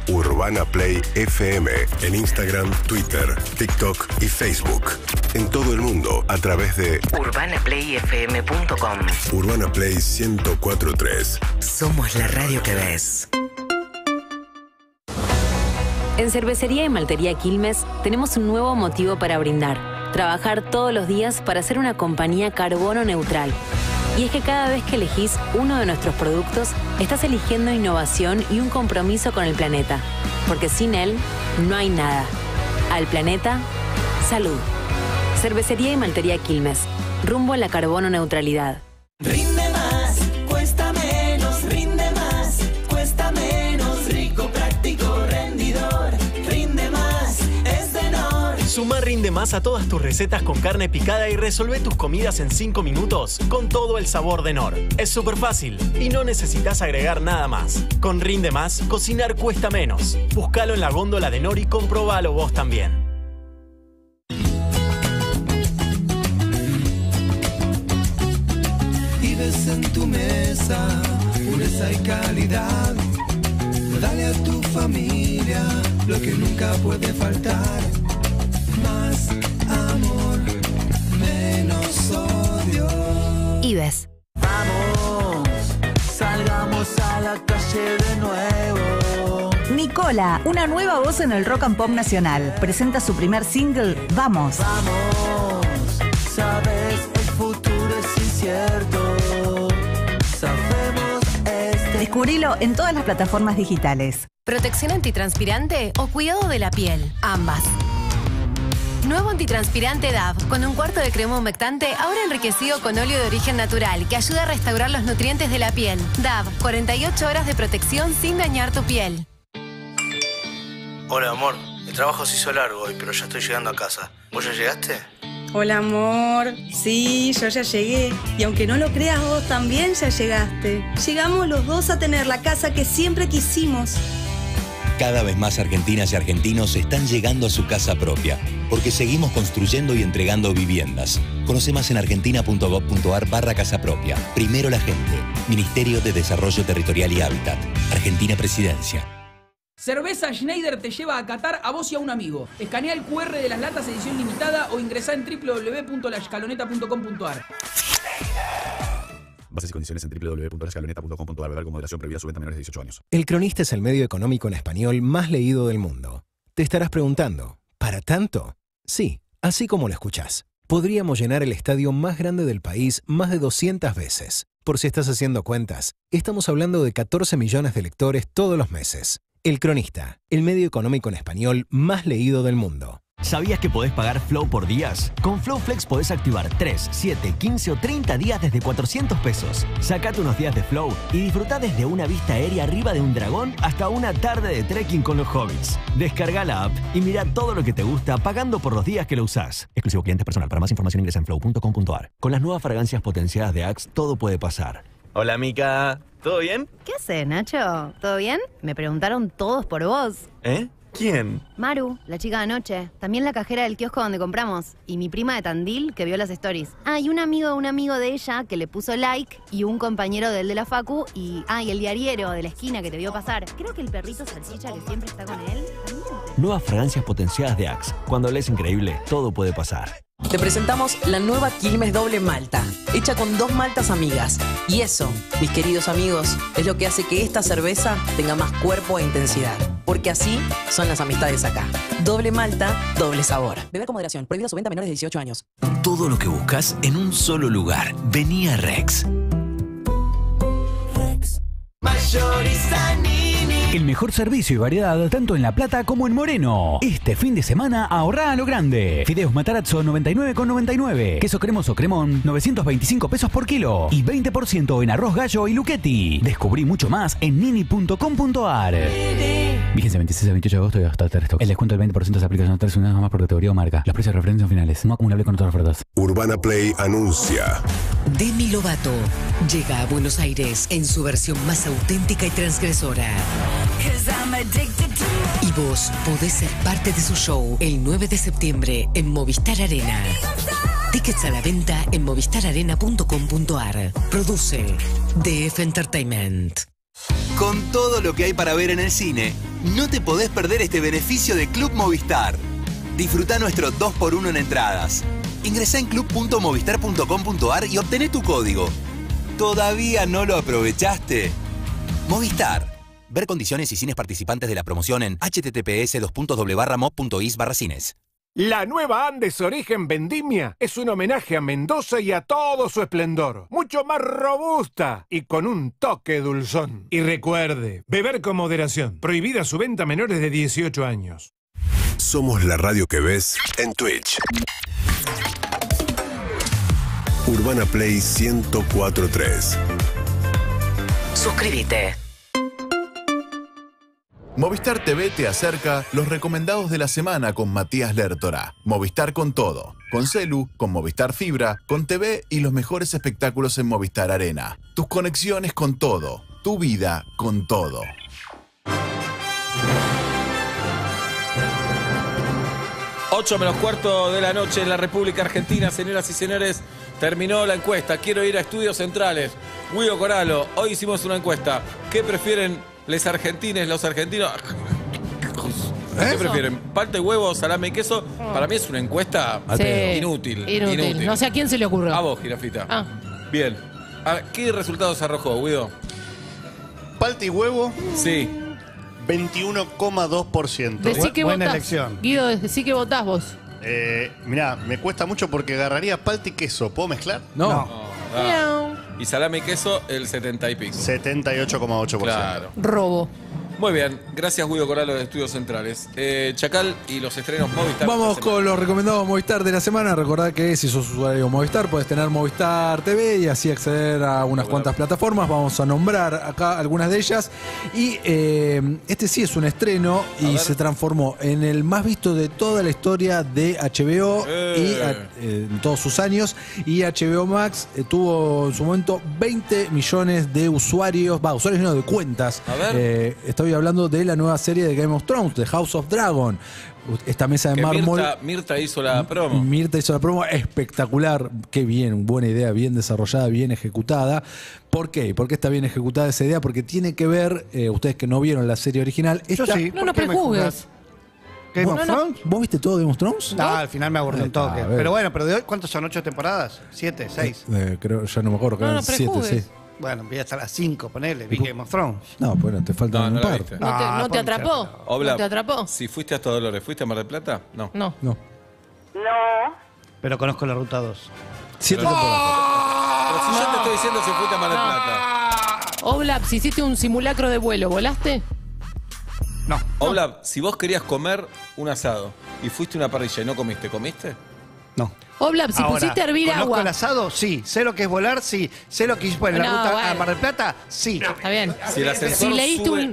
@Urbana Play FM en Instagram, Twitter, TikTok y Facebook. En todo el mundo a través de urbanaplayfm.com. Urbana Play 104.3. Somos la radio que ves. En Cervecería y Maltería Quilmes tenemos un nuevo motivo para brindar. Trabajar todos los días para ser una compañía carbono neutral. Y es que cada vez que elegís uno de nuestros productos, estás eligiendo innovación y un compromiso con el planeta. Porque sin él, no hay nada. Al planeta, salud. Cervecería y Maltería Quilmes. Rumbo a la carbono neutralidad. Rinde más, cuesta menos, rinde más, cuesta menos, rico, práctico, rendidor, rinde más, es de Nor. Sumá Rinde Más a todas tus recetas con carne picada y resolvé tus comidas en 5 minutos con todo el sabor de Nor. Es súper fácil y no necesitas agregar nada más. Con Rinde Más, cocinar cuesta menos. Búscalo en la góndola de Nor y comprobalo vos también. Y ves en tu mesa pureza y calidad. Dale a tu familia lo que nunca puede faltar. Más amor, menos odio. Ives. Vamos, salgamos a la calle de nuevo. Nicola, una nueva voz en el rock and pop nacional, presenta su primer single, Vamos. Vamos, sabes, el futuro es incierto. Sabemos Descubrilo en todas las plataformas digitales. ¿Protección antitranspirante o cuidado de la piel? Ambas. Nuevo antitranspirante DAV, con un cuarto de crema humectante, ahora enriquecido con óleo de origen natural, que ayuda a restaurar los nutrientes de la piel. DAV, 48 horas de protección sin dañar tu piel. Hola, amor. El trabajo se hizo largo hoy, pero ya estoy llegando a casa. ¿Vos ya llegaste? Hola, amor. Sí, yo ya llegué. Y aunque no lo creas, vos también ya llegaste. Llegamos los dos a tener la casa que siempre quisimos. Cada vez más argentinas y argentinos están llegando a su casa propia, porque seguimos construyendo y entregando viviendas. Conoce más en argentina.gov.ar/casa propia. Primero la gente. Ministerio de Desarrollo Territorial y Hábitat. Argentina Presidencia. Cerveza Schneider te lleva a Qatar a vos y a un amigo. Escanea el QR de las latas edición limitada o ingresá en www.laescaloneta.com.ar. Bases y condiciones en www.laescaloneta.com.ar. Beber con moderación, prohibida su venta a menores de 18 años. El Cronista es el medio económico en español más leído del mundo. Te estarás preguntando, ¿para tanto? Sí, así como lo escuchás. Podríamos llenar el estadio más grande del país más de 200 veces. Por si estás haciendo cuentas, estamos hablando de 14 millones de lectores todos los meses. El Cronista, el medio económico en español más leído del mundo. ¿Sabías que podés pagar Flow por días? Con Flow Flex podés activar 3, 7, 15 o 30 días desde 400 pesos. Sacate unos días de Flow y disfrutá desde una vista aérea arriba de un dragón hasta una tarde de trekking con los hobbits. Descarga la app y mira todo lo que te gusta pagando por los días que lo usás. Exclusivo cliente personal. Para más información ingresa en flow.com.ar. Con las nuevas fragancias potenciadas de Axe, todo puede pasar. Hola, Mica. ¿Todo bien? ¿Qué haces, Nacho? ¿Todo bien? Me preguntaron todos por vos. ¿Eh? ¿Quién? Maru, la chica de anoche. También la cajera del kiosco donde compramos. Y mi prima de Tandil, que vio las stories. Ah, y un amigo de ella que le puso like. Y un compañero del de la facu. Y el diariero de la esquina que te vio pasar. Creo que el perrito salchicha que siempre está con él. Nuevas fragancias potenciadas de Axe. Cuando lees increíble, todo puede pasar. Te presentamos la nueva Quilmes Doble Malta, hecha con 2 maltas amigas. Y eso, mis queridos amigos, es lo que hace que esta cerveza tenga más cuerpo e intensidad. Porque así son las amistades acá. Doble malta, doble sabor. Beber con moderación. Prohibida su venta a menores de 18 años. Todo lo que buscas en un solo lugar. Vení a Rex. El mejor servicio y variedad tanto en La Plata como en Moreno. Este fin de semana ahorrá a lo grande. Fideos Matarazzo 99,99. Queso cremoso cremón 925 pesos por kilo. Y 20% en arroz gallo y luchetti. Descubrí mucho más en nini.com.ar. Vigencia 26 a 28 de agosto y hasta el resto. El descuento del 20% se aplica en 3 unidades más por categoría o marca. Los precios de referencia son finales. No acumulable con otras ofertas. Urbana Play anuncia. Demi Lovato llega a Buenos Aires en su versión más auténtica y transgresora. Y vos podés ser parte de su show el 9 de septiembre en Movistar Arena. Tickets a la venta en movistararena.com.ar. Produce DF Entertainment. Con todo lo que hay para ver en el cine, no te podés perder este beneficio de Club Movistar. Disfruta nuestro 2x1 en entradas. Ingresá en club.movistar.com.ar y obtené tu código. ¿Todavía no lo aprovechaste? Movistar. Ver condiciones y cines participantes de la promoción en https://mob.is/cines. La nueva Andes Origen Vendimia es un homenaje a Mendoza y a todo su esplendor. Mucho más robusta y con un toque dulzón. Y recuerde, beber con moderación. Prohibida su venta a menores de 18 años. Somos la radio que ves en Twitch. Urbana Play 104.3. Suscríbete. Movistar TV te acerca los recomendados de la semana con Matías Lertora. Movistar con todo. Con Celu, con Movistar Fibra, con TV y los mejores espectáculos en Movistar Arena. Tus conexiones con todo. Tu vida con todo. Ocho menos cuarto de la noche en la República Argentina, señoras y señores. Terminó la encuesta. Quiero ir a Estudios Centrales. Guido Coralo, hoy hicimos una encuesta. ¿Qué prefieren los argentinos? ¿Qué prefieren? ¿Palta y huevo, salame y queso? Para mí es una encuesta inútil. No sé a quién se le ocurrió. A vos, Jirafita. Bien. ¿Qué resultados arrojó, Guido? Palta y huevo. Sí. 21,2%. Decí que Buena votás. elección. Guido, decí que votás vos. Mirá, me cuesta mucho porque agarraría palta y queso. ¿Puedo mezclar? No. Y salame y queso, el 70 y pico. 78,8%. Claro. Robo. Muy bien, gracias Guido Coralo de Estudios Centrales. Chacal y los estrenos Movistar. Vamos con los recomendados Movistar de la semana. Recordad que si sos usuario Movistar puedes tener Movistar TV y así acceder a unas cuantas plataformas. Vamos a nombrar acá algunas de ellas. Y este sí es un estreno y se transformó en el más visto de toda la historia de HBO en todos sus años. Y HBO Max tuvo en su momento 20 millones de usuarios, usuarios no, de cuentas. A ver. Estoy hablando de la nueva serie de Game of Thrones, de House of Dragon. Esta mesa de mármol. Mirta hizo la promo. Mirta hizo la promo, espectacular. Qué bien, buena idea, bien desarrollada, bien ejecutada. ¿Por qué? ¿Por qué está bien ejecutada esa idea? Porque tiene que ver, ustedes que no vieron la serie original. Yo sí. No prejuzgues. ¿Game of Thrones? ¿Vos viste todo Game of Thrones? No, al final me aburrió un toque. Pero bueno, pero de hoy, ¿cuántos son? ¿8 temporadas? ¿7? ¿6? Creo, ya no me acuerdo, creo que eran 7, sí. Bueno, vi hasta las 5, ponele, vi Game of Thrones. No, bueno, te faltan un par. ¿No te atrapó? Obla, ¿No te atrapó? Si fuiste hasta Dolores, ¿fuiste a Mar del Plata? No. No. Pero conozco la ruta 2. 7 temporadas. Pero si yo te estoy diciendo si fuiste a Mar del Plata. Oblap, si hiciste un simulacro de vuelo, ¿volaste? No. Oblap, si vos querías comer un asado y fuiste a una parrilla y no comiste, ¿comiste? No. Oblap, si pusiste a hervir ¿conozco agua. el asado? Sí. ¿Sé lo que es volar? Sí. ¿Sé lo que hice en la ruta a Mar del Plata? Sí. Está bien. Si el ascensor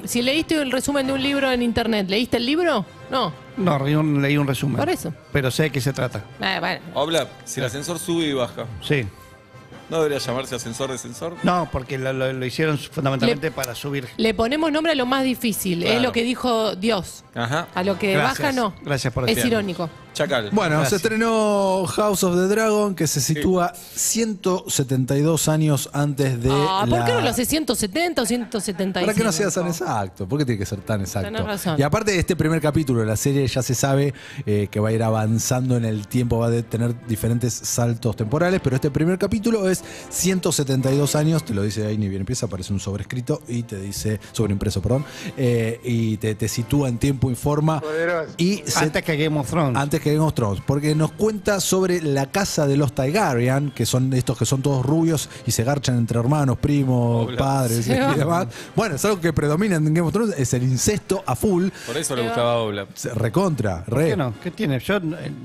Si leíste el resumen de un libro en internet, ¿leíste el libro? No. No, leí un resumen. Por eso. Pero sé de qué se trata. Bueno. Oblap, si el ascensor sube y baja. Sí. ¿No debería llamarse ascensor descensor? No, porque lo hicieron fundamentalmente para subir. Le ponemos nombre a lo más difícil. Claro. Es lo que dijo Dios. Ajá. A lo que baja, no. Gracias por Es decirlo. irónico. Chacal. Bueno, Gracias. se estrenó House of the Dragon, que se sitúa 172 años antes de ¿Por qué no lo hace 170 o 175? ¿Para qué no sea tan exacto? ¿Por qué tiene que ser tan exacto? Tenés razón. Y aparte de este primer capítulo de la serie ya se sabe que va a ir avanzando en el tiempo, va a tener diferentes saltos temporales, pero este primer capítulo es 172 años, te lo dice ahí ni bien empieza, aparece un sobrescrito y te dice, sobreimpreso, perdón, y te sitúa en tiempo y forma. Y Antes que Game of Thrones. Antes que Game of Thrones, porque nos cuenta sobre la casa de los Targaryen, que son estos que son todos rubios y se garchan entre hermanos, primos, padres y demás. Bueno, es algo que predomina en Game of Thrones, es el incesto a full. Por eso le gustaba Oblap. Recontra, ¿Por qué no? ¿Qué tiene?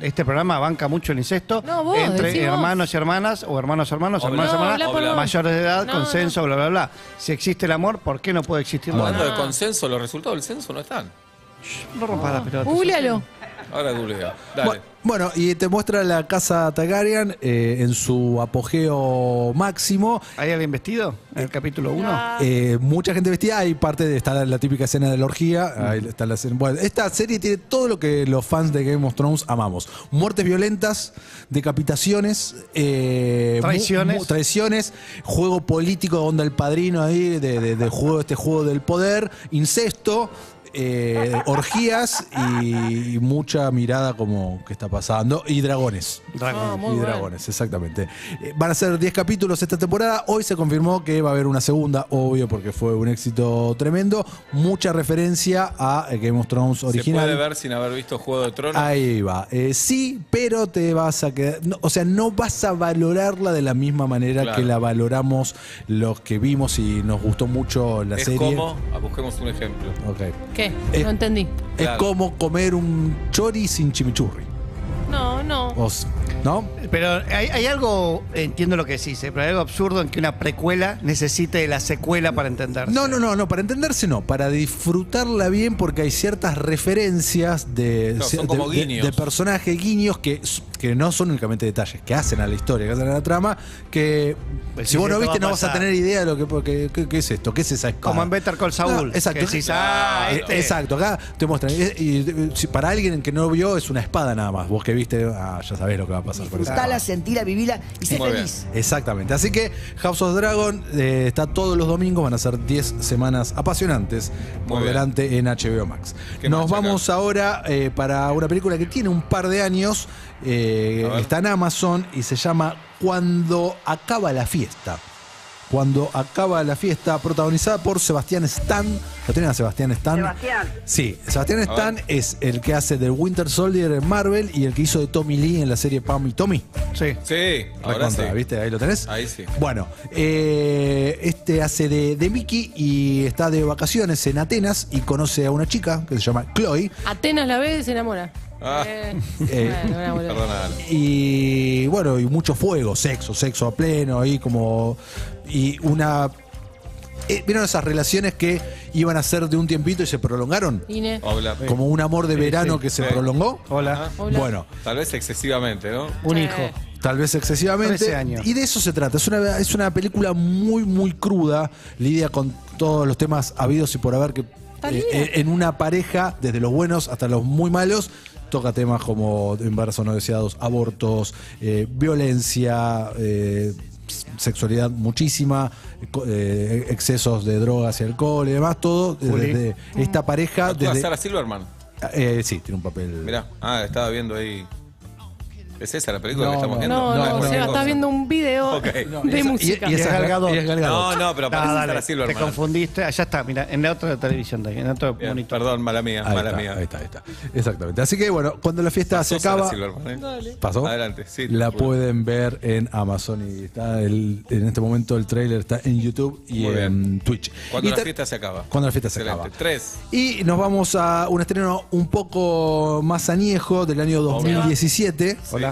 Este programa banca mucho el incesto entre hermanos y hermanas, o hermanos, hermanas, mayores de edad, consenso, bla, bla, bla. Si existe el amor, ¿por qué no puede existir el amor? Hablando de consenso, los resultados del censo no están. No rompas la pelota. Googlealo. Ahora googlea. Dale. Bueno, y te muestra la casa Targaryen en su apogeo máximo. ¿Hay alguien vestido en el capítulo 1? Mucha gente vestida. Hay parte de está la típica escena de la orgía. Ahí está la escena. Bueno, esta serie tiene todo lo que los fans de Game of Thrones amamos: muertes violentas, decapitaciones, traiciones, juego político, onda El Padrino ahí, de juego, este juego del poder, incesto. Orgías y mucha mirada como que está pasando y dragones. Dragones, exactamente. Van a ser 10 capítulos esta temporada. Hoy se confirmó que va a haber una segunda, obvio, porque fue un éxito tremendo. Mucha referencia a Game of Thrones original. ¿Se puede ver sin haber visto Juego de Tronos? Ahí va. Sí, pero te vas a quedar. No, o sea, no vas a valorarla de la misma manera que la valoramos los que vimos y nos gustó mucho la serie. ¿Cómo? Busquemos un ejemplo. Ok. ¿Qué? No entendí. Es como comer un chori sin chimichurri. No. ¿No? Pero hay algo, entiendo lo que decís, pero hay algo absurdo en que una precuela necesite de la secuela para entenderse. No, para entenderse no, para disfrutarla bien, porque hay ciertas referencias de personajes, guiños que no son únicamente detalles, que hacen a la historia, que hacen a la trama, que Pues si vos no viste no vas a tener idea de lo que ¿qué es esto? ¿Qué es esa espada? Como en Better Call Saul. No, exacto. Que decís, Exacto, acá te muestran. Y si para alguien que no vio es una espada nada más. Vos que viste, ya sabés lo que va a pasar. Disfrutala, sentirla, vivirla y ser feliz. Exactamente. Así que House of Dragon está todos los domingos, van a ser 10 semanas apasionantes por delante en HBO Max. Nos vamos ahora para una película que tiene un par de años, está en Amazon y se llama Cuando acaba la fiesta. cuando acaba la fiesta, protagonizada por Sebastián Stan. ¿Lo tienen a Sebastián Stan? Sebastián. Sí, Sebastián Stan es el que hace del Winter Soldier en Marvel y el que hizo de Tommy Lee en la serie Pam y Tommy. Sí. Sí, ahora sí. ¿Viste? Ahí lo tenés. Ahí sí. Bueno, este hace de Mickey y está de vacaciones en Atenas y conoce a una chica que se llama Chloe. Atenas la ve y se enamora. Y bueno, y mucho fuego, sexo a pleno, ahí como. Y una. ¿Vieron esas relaciones que iban a ser de un tiempito y se prolongaron? Hola. Como un amor de verano que se prolongó. Hola. Bueno. Tal vez excesivamente, ¿no? Un hijo. Tal vez excesivamente. 13 años. Y de eso se trata. Es una película muy, muy cruda. Lidia con todos los temas habidos y por haber que en una pareja, desde los buenos hasta los muy malos, toca temas como embarazos no deseados, abortos, violencia, sexualidad muchísima, excesos de drogas y alcohol y demás, todo desde esta pareja. Desde Sarah Silverman. Sí, tiene un papel. Mirá, estaba viendo ahí. ¿Es esa la película que estamos viendo? No, Seba, estás viendo un video de música. Y es Gal Gadot. No, pero aparece Sarah Silverman. Te confundiste. Allá está, mira, en la otra televisión, en otro monitor. Perdón, mala mía. Ahí está. Exactamente. Así que bueno, cuando la fiesta se acaba. ¿Pasó? Adelante, sí. La pueden ver en Amazon y está en este momento el tráiler está en YouTube y en Twitch. Cuando la fiesta se acaba. Cuando la fiesta se acaba. 3. Y nos vamos a un estreno un poco más añejo del año 2017. Hola.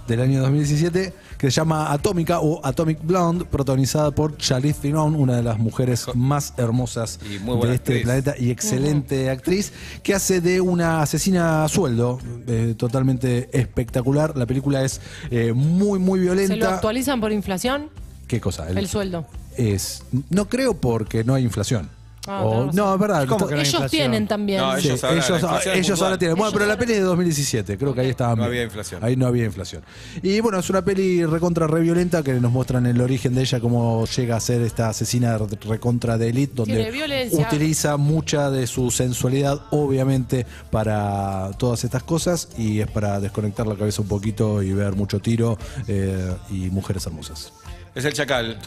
Del año 2017, que se llama Atómica o Atomic Blonde, protagonizada por Charlize Theron, una de las mujeres más hermosas de este planeta y excelente actriz, que hace de una asesina a sueldo, totalmente espectacular. La película es muy, muy violenta. ¿Se lo actualizan por inflación? ¿Qué cosa? El sueldo. No creo porque no hay inflación. No, es verdad. Ellos tienen también. No, ellos ahora tienen. Bueno, pero la peli es de 2017. Creo que ahí estaba. No había inflación. Ahí no había inflación. Y bueno, es una peli recontra re violenta que nos muestran el origen de ella, cómo llega a ser esta asesina recontra de élite, donde utiliza mucha de su sensualidad, obviamente, para todas estas cosas. Y es para desconectar la cabeza un poquito y ver mucho tiro y mujeres hermosas. Es el Chacal,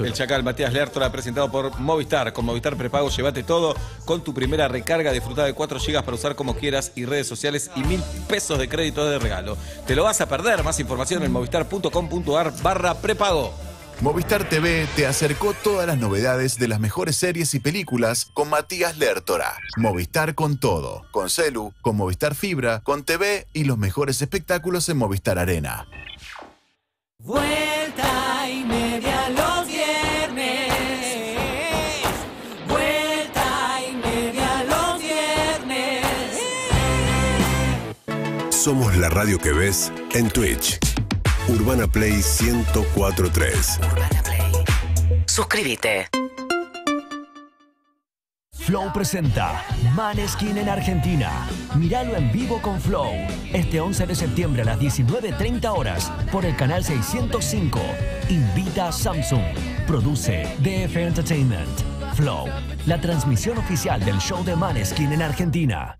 Matías Lertora, presentado por Movistar. Con Movistar Prepago, llévate todo con tu primera recarga. Disfruta de 4 GB para usar como quieras y redes sociales y 1.000 pesos de crédito de regalo. ¿Te lo vas a perder? Más información en movistar.com.ar/prepago. Movistar TV te acercó todas las novedades de las mejores series y películas con Matías Lertora. Movistar con todo, con celu, con Movistar Fibra, con TV y los mejores espectáculos en Movistar Arena. Vuelta y media los viernes. Vuelta y media los viernes. Somos la radio que ves en Twitch. Urbana Play 104.3. Urbana Play. Suscríbete. Flow presenta Maneskin en Argentina. Míralo en vivo con Flow. Este 11 de septiembre a las 19:30 horas por el canal 605. Invita a Samsung. Produce DF Entertainment. Flow, la transmisión oficial del show de Maneskin en Argentina.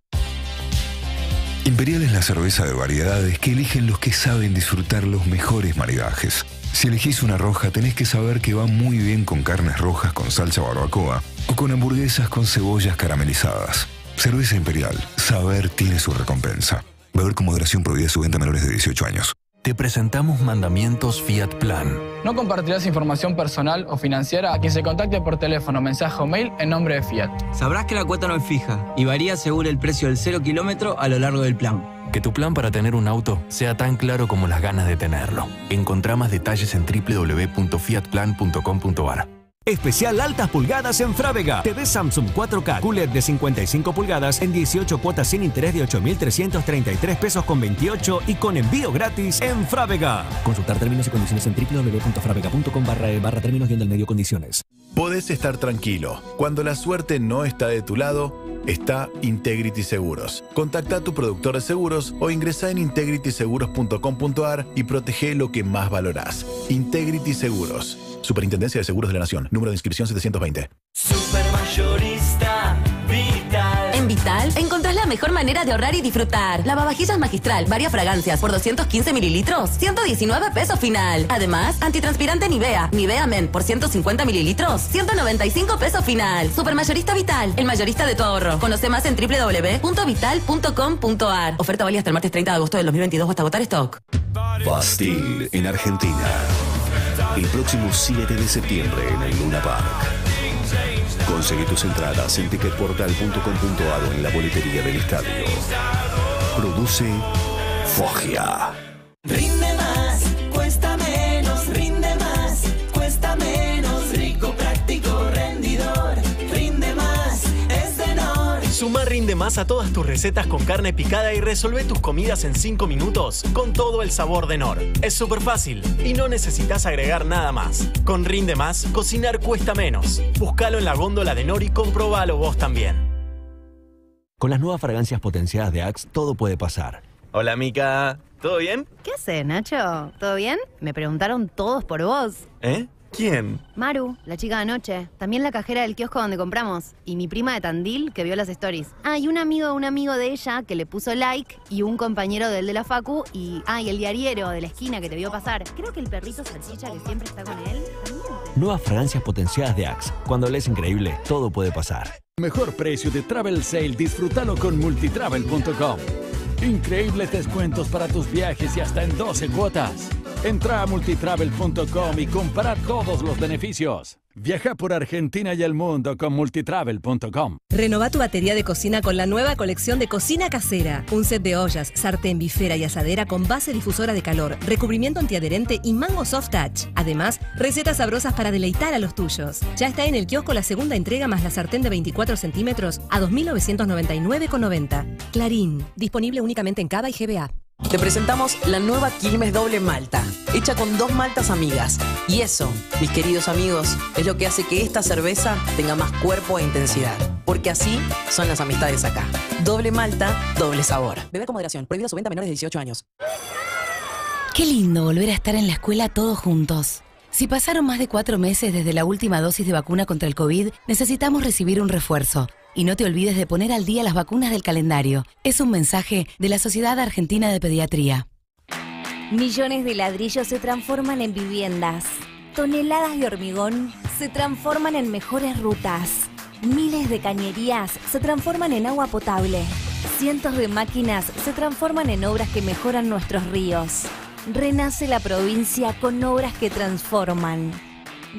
Imperial es la cerveza de variedades que eligen los que saben disfrutar los mejores maridajes. Si elegís una roja, tenés que saber que va muy bien con carnes rojas con salsa barbacoa o con hamburguesas con cebollas caramelizadas. Cerveza Imperial. Saber tiene su recompensa. Beber con moderación, prohibida su venta a menores de 18 años. Te presentamos Mandamientos Fiat Plan. No compartirás información personal o financiera a quien se contacte por teléfono, mensaje o mail en nombre de Fiat. Sabrás que la cuota no es fija y varía según el precio del 0 kilómetro a lo largo del plan. Que tu plan para tener un auto sea tan claro como las ganas de tenerlo. Encontrá más detalles en www.fiatplan.com.ar. Especial altas pulgadas en Frávega. TV Samsung 4K QLED de 55 pulgadas en 18 cuotas sin interés de 8.333 pesos con 28 y con envío gratis en Frávega. Consultar términos y condiciones en www.fravega.com/términos-del-medio condiciones. Podés estar tranquilo. Cuando la suerte no está de tu lado, está Integrity Seguros. Contacta a tu productor de seguros o ingresá en integrityseguros.com.ar y protege lo que más valorás. Integrity Seguros. Superintendencia de Seguros de la Nación. Número de inscripción 720. Supermayorista Vital. En Vital encontrás la mejor manera de ahorrar y disfrutar. Lavavajillas Magistral, varias fragancias por 215 mililitros, 119 pesos final. Además, antitranspirante Nivea, Nivea Men por 150 mililitros, 195 pesos final. Supermayorista Vital, el mayorista de tu ahorro. Conoce más en www.vital.com.ar. Oferta válida hasta el martes 30 de agosto del 2022 hasta agotar stock. Bastille en Argentina. El próximo 7 de septiembre en el Luna Park. Conseguí tus entradas en ticketportal.com.ar o en la boletería del estadio. Produce Foggia. Rinde más, cuesta menos, rinde más, cuesta menos, rico, práctico, rendidor, rinde más, es de Nor. Suma Rinde Más a todas tus recetas con carne picada y resolvé tus comidas en 5 minutos con todo el sabor de Nor. Es súper fácil y no necesitas agregar nada más. Con Rinde Más, cocinar cuesta menos. Búscalo en la góndola de Nor y comprobalo vos también. Con las nuevas fragancias potenciadas de Axe, todo puede pasar. Hola, Mica. ¿Todo bien? ¿Qué haces, Nacho? ¿Todo bien? Me preguntaron todos por vos. ¿Eh? ¿Quién? Maru, la chica de anoche. También la cajera del kiosco donde compramos. Y mi prima de Tandil, que vio las stories. Ah, y un amigo de ella que le puso like. Y un compañero del de la facu. Y el diariero de la esquina que te vio pasar. Creo que el perrito salchicha que siempre está con él. Nuevas fragancias potenciadas de Axe. Cuando lees increíble, todo puede pasar. Mejor precio de Travel Sale, disfrútalo con multitravel.com. Increíbles descuentos para tus viajes y hasta en 12 cuotas. Entra a multitravel.com y compara todos los beneficios. Viaja por Argentina y el mundo con multitravel.com. Renova tu batería de cocina con la nueva colección de cocina casera. Un set de ollas, sartén, bifera y asadera con base difusora de calor, recubrimiento antiadherente y mango soft touch. Además, recetas sabrosas para deleitar a los tuyos. Ya está en el kiosco la segunda entrega más la sartén de 24 centímetros a 2.999,90. Clarín, disponible únicamente en Cava y GBA. Te presentamos la nueva Quilmes Doble Malta, hecha con 2 maltas amigas. Y eso, mis queridos amigos, es lo que hace que esta cerveza tenga más cuerpo e intensidad. Porque así son las amistades acá. Doble malta, doble sabor. Beber con moderación. Prohibida su venta a menores de 18 años. Qué lindo volver a estar en la escuela todos juntos. Si pasaron más de 4 meses desde la última dosis de vacuna contra el COVID, necesitamos recibir un refuerzo. Y no te olvides de poner al día las vacunas del calendario. Es un mensaje de la Sociedad Argentina de Pediatría. Millones de ladrillos se transforman en viviendas. Toneladas de hormigón se transforman en mejores rutas. Miles de cañerías se transforman en agua potable. Cientos de máquinas se transforman en obras que mejoran nuestros ríos. Renace la provincia con obras que transforman.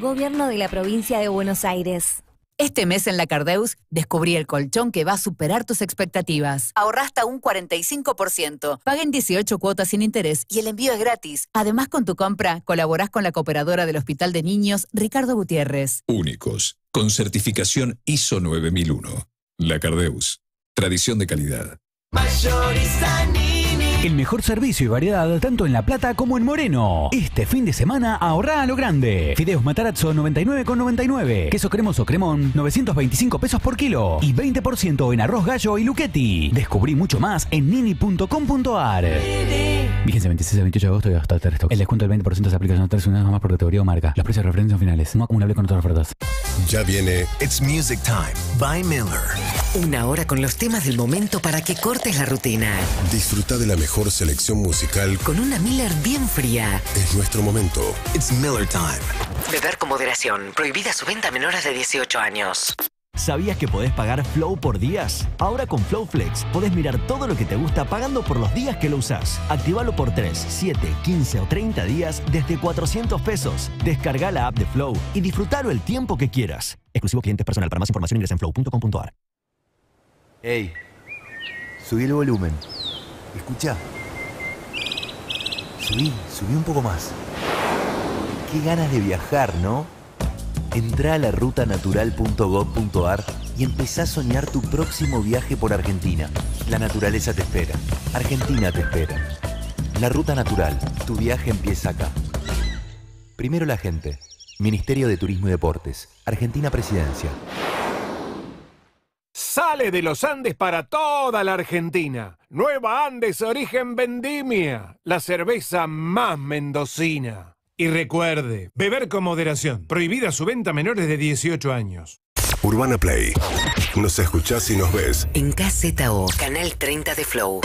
Gobierno de la Provincia de Buenos Aires. Este mes en La Cardeus descubrí el colchón que va a superar tus expectativas. Ahorrá hasta un 45%. Paguen 18 cuotas sin interés y el envío es gratis. Además, con tu compra, colaborás con la cooperadora del Hospital de Niños, Ricardo Gutiérrez. Únicos, con certificación ISO 9001. La Cardeus. Tradición de calidad. Mayorista Nini. El mejor servicio y variedad tanto en La Plata como en Moreno. Este fin de semana ahorrá a lo grande. Fideos Matarazzo 99,99. Queso cremoso cremón 925 pesos por kilo. Y 20% en arroz gallo y luchetti. Descubrí mucho más en nini.com.ar. Vigencia 26 a 28 de agosto y hasta el stock. El descuento del 20% se aplica en 3 unidades más por categoría o marca. Los precios de referencia son finales. No acumulable con otras ofertas. Ya viene It's Music Time by Miller. Una hora con los temas del momento para que cortes la rutina. Disfruta de la mejor selección musical con una Miller bien fría. Es nuestro momento. It's Miller Time. Beber con moderación. Prohibida su venta a menores de 18 años. ¿Sabías que podés pagar Flow por días? Ahora con Flow Flex podés mirar todo lo que te gusta pagando por los días que lo usás. Activalo por 3, 7, 15 o 30 días desde 400 pesos. Descarga la app de Flow y disfrutalo el tiempo que quieras. Exclusivo clientes personal. Para más información ingresa en flow.com.ar. Ey, subí el volumen. Escucha. Subí un poco más. Qué ganas de viajar, ¿no? Entrá a larutanatural.gov.ar y empezá a soñar tu próximo viaje por Argentina. La naturaleza te espera. Argentina te espera. La Ruta Natural. Tu viaje empieza acá. Primero la gente. Ministerio de Turismo y Deportes. Argentina Presidencia. Sale de los Andes para toda la Argentina. Nueva Andes Origen Vendimia. La cerveza más mendocina. Y recuerde, beber con moderación. Prohibida su venta a menores de 18 años. Urbana Play. Nos escuchás y nos ves. En KZO, canal 30 de Flow.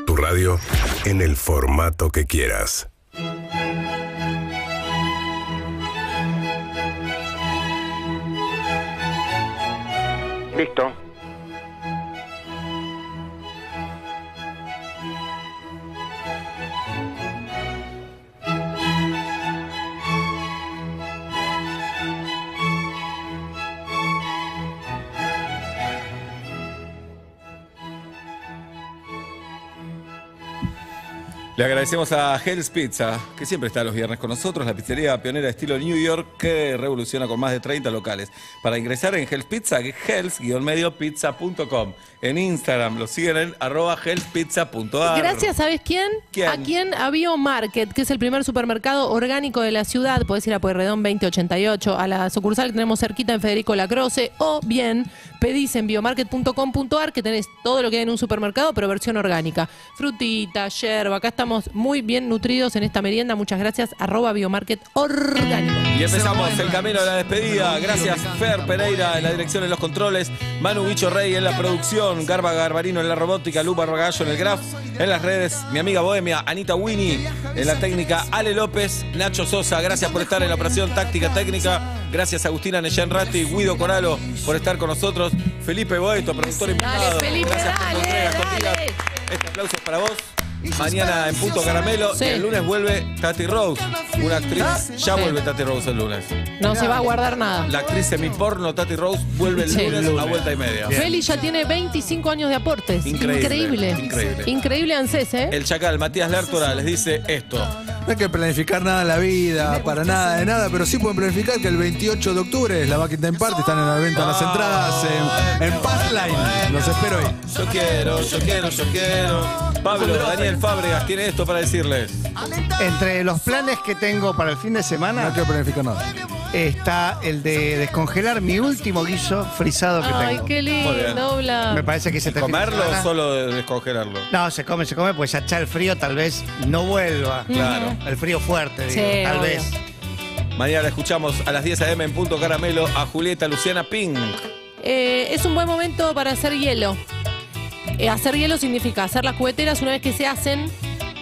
Tu radio en el formato que quieras. Listo. Le agradecemos a Hell's Pizza, que siempre está los viernes con nosotros, la pizzería pionera de estilo New York que revoluciona con más de 30 locales. Para ingresar en Hell's Pizza, hells-pizza.com. En Instagram lo siguen en @hellspizza.ar. Gracias, ¿sabes quién? ¿Quién? ¿A quién? A Biomarket, que es el primer supermercado orgánico de la ciudad. Podés ir a Pueyrredón 2088, a la sucursal que tenemos cerquita en Federico Lacroce, o bien pedís en biomarket.com.ar, que tenés todo lo que hay en un supermercado, pero versión orgánica. Frutita, yerba, acá estamos muy bien nutridos en esta merienda. Muchas gracias, @Biomarket Orgánico. Y empezamos el camino de la despedida. Gracias, Fer Pereira en la dirección, en los controles, Manu Bicho Rey en la producción, Garba Garbarino en la robótica, Lupa Rogallo en el graph, en las redes, mi amiga Bohemia, Anita Winnie en la técnica, Ale López, Nacho Sosa, gracias por estar en la operación táctica técnica, gracias a Agustina Neyen Ratti, Guido Coralo por estar con nosotros, Felipe Boeto, productor invitado. Dale, Felipe, gracias por tu entrega, Toti. Este aplauso es para vos. Mañana en Punto Caramelo. Sí. Y el lunes vuelve Tati Rose, una actriz. Ya vuelve Tati Rose el lunes. No se va a guardar nada. La actriz semiporno Tati Rose vuelve el lunes a vuelta y media. Feli ya tiene 25 años de aportes. Increíble. Increíble ANSES, ¿eh? El Chacal, Matías Lertora, les dice esto. No hay que planificar nada en la vida, para nada de nada, pero sí pueden planificar que el 28 de octubre es la Back in Time Party, están en la venta las entradas en Passline. Los espero ahí. Yo quiero. Pablo, Daniel Fábregas tiene esto para decirles. Entre los planes que tengo para el fin de semana, No quiero planificar nada. está el de descongelar mi último guiso frisado que Ay, tengo. qué Muy bien. lindo, Bla. Me parece que se ¿Comerlo o solo descongelarlo? No, se come, pues ya el frío tal vez no vuelva. Claro. El frío fuerte, digo, Sí, tal obvio. vez. Mañana escuchamos a las 10 a.m. en Punto Caramelo a Julieta Luciana Pink. Es un buen momento para hacer hielo. Hacer hielo significa hacer las jugueteras una vez que se hacen,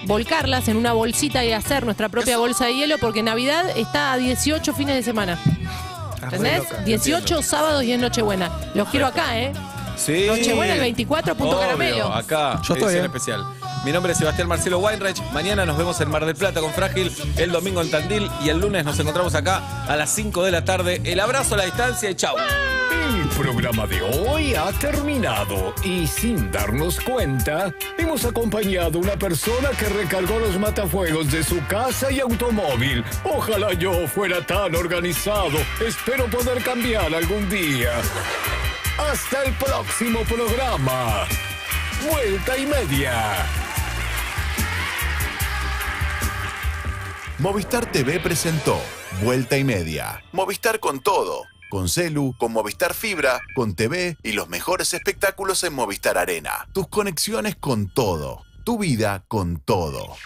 volcarlas en una bolsita y hacer nuestra propia bolsa de hielo, porque Navidad está a 18 fines de semana. ¿Entendés? 18 sábados y es Nochebuena. Los quiero acá, ¿eh? Sí. Nochebuena el 24, Punto Obvio, Caramelo. acá, Yo estoy, edición especial. Mi nombre es Sebastián Marcelo Weinreich. Mañana nos vemos en Mar del Plata con Frágil, el domingo en Tandil y el lunes nos encontramos acá a las 5 de la tarde. El abrazo a la distancia y chau. El programa de hoy ha terminado y sin darnos cuenta, hemos acompañado a una persona que recargó los matafuegos de su casa y automóvil. Ojalá yo fuera tan organizado. Espero poder cambiar algún día. Hasta el próximo programa. Vuelta y media. Movistar TV presentó Vuelta y Media. Movistar con todo. Con celu, con Movistar Fibra, con TV y los mejores espectáculos en Movistar Arena. Tus conexiones con todo. Tu vida con todo.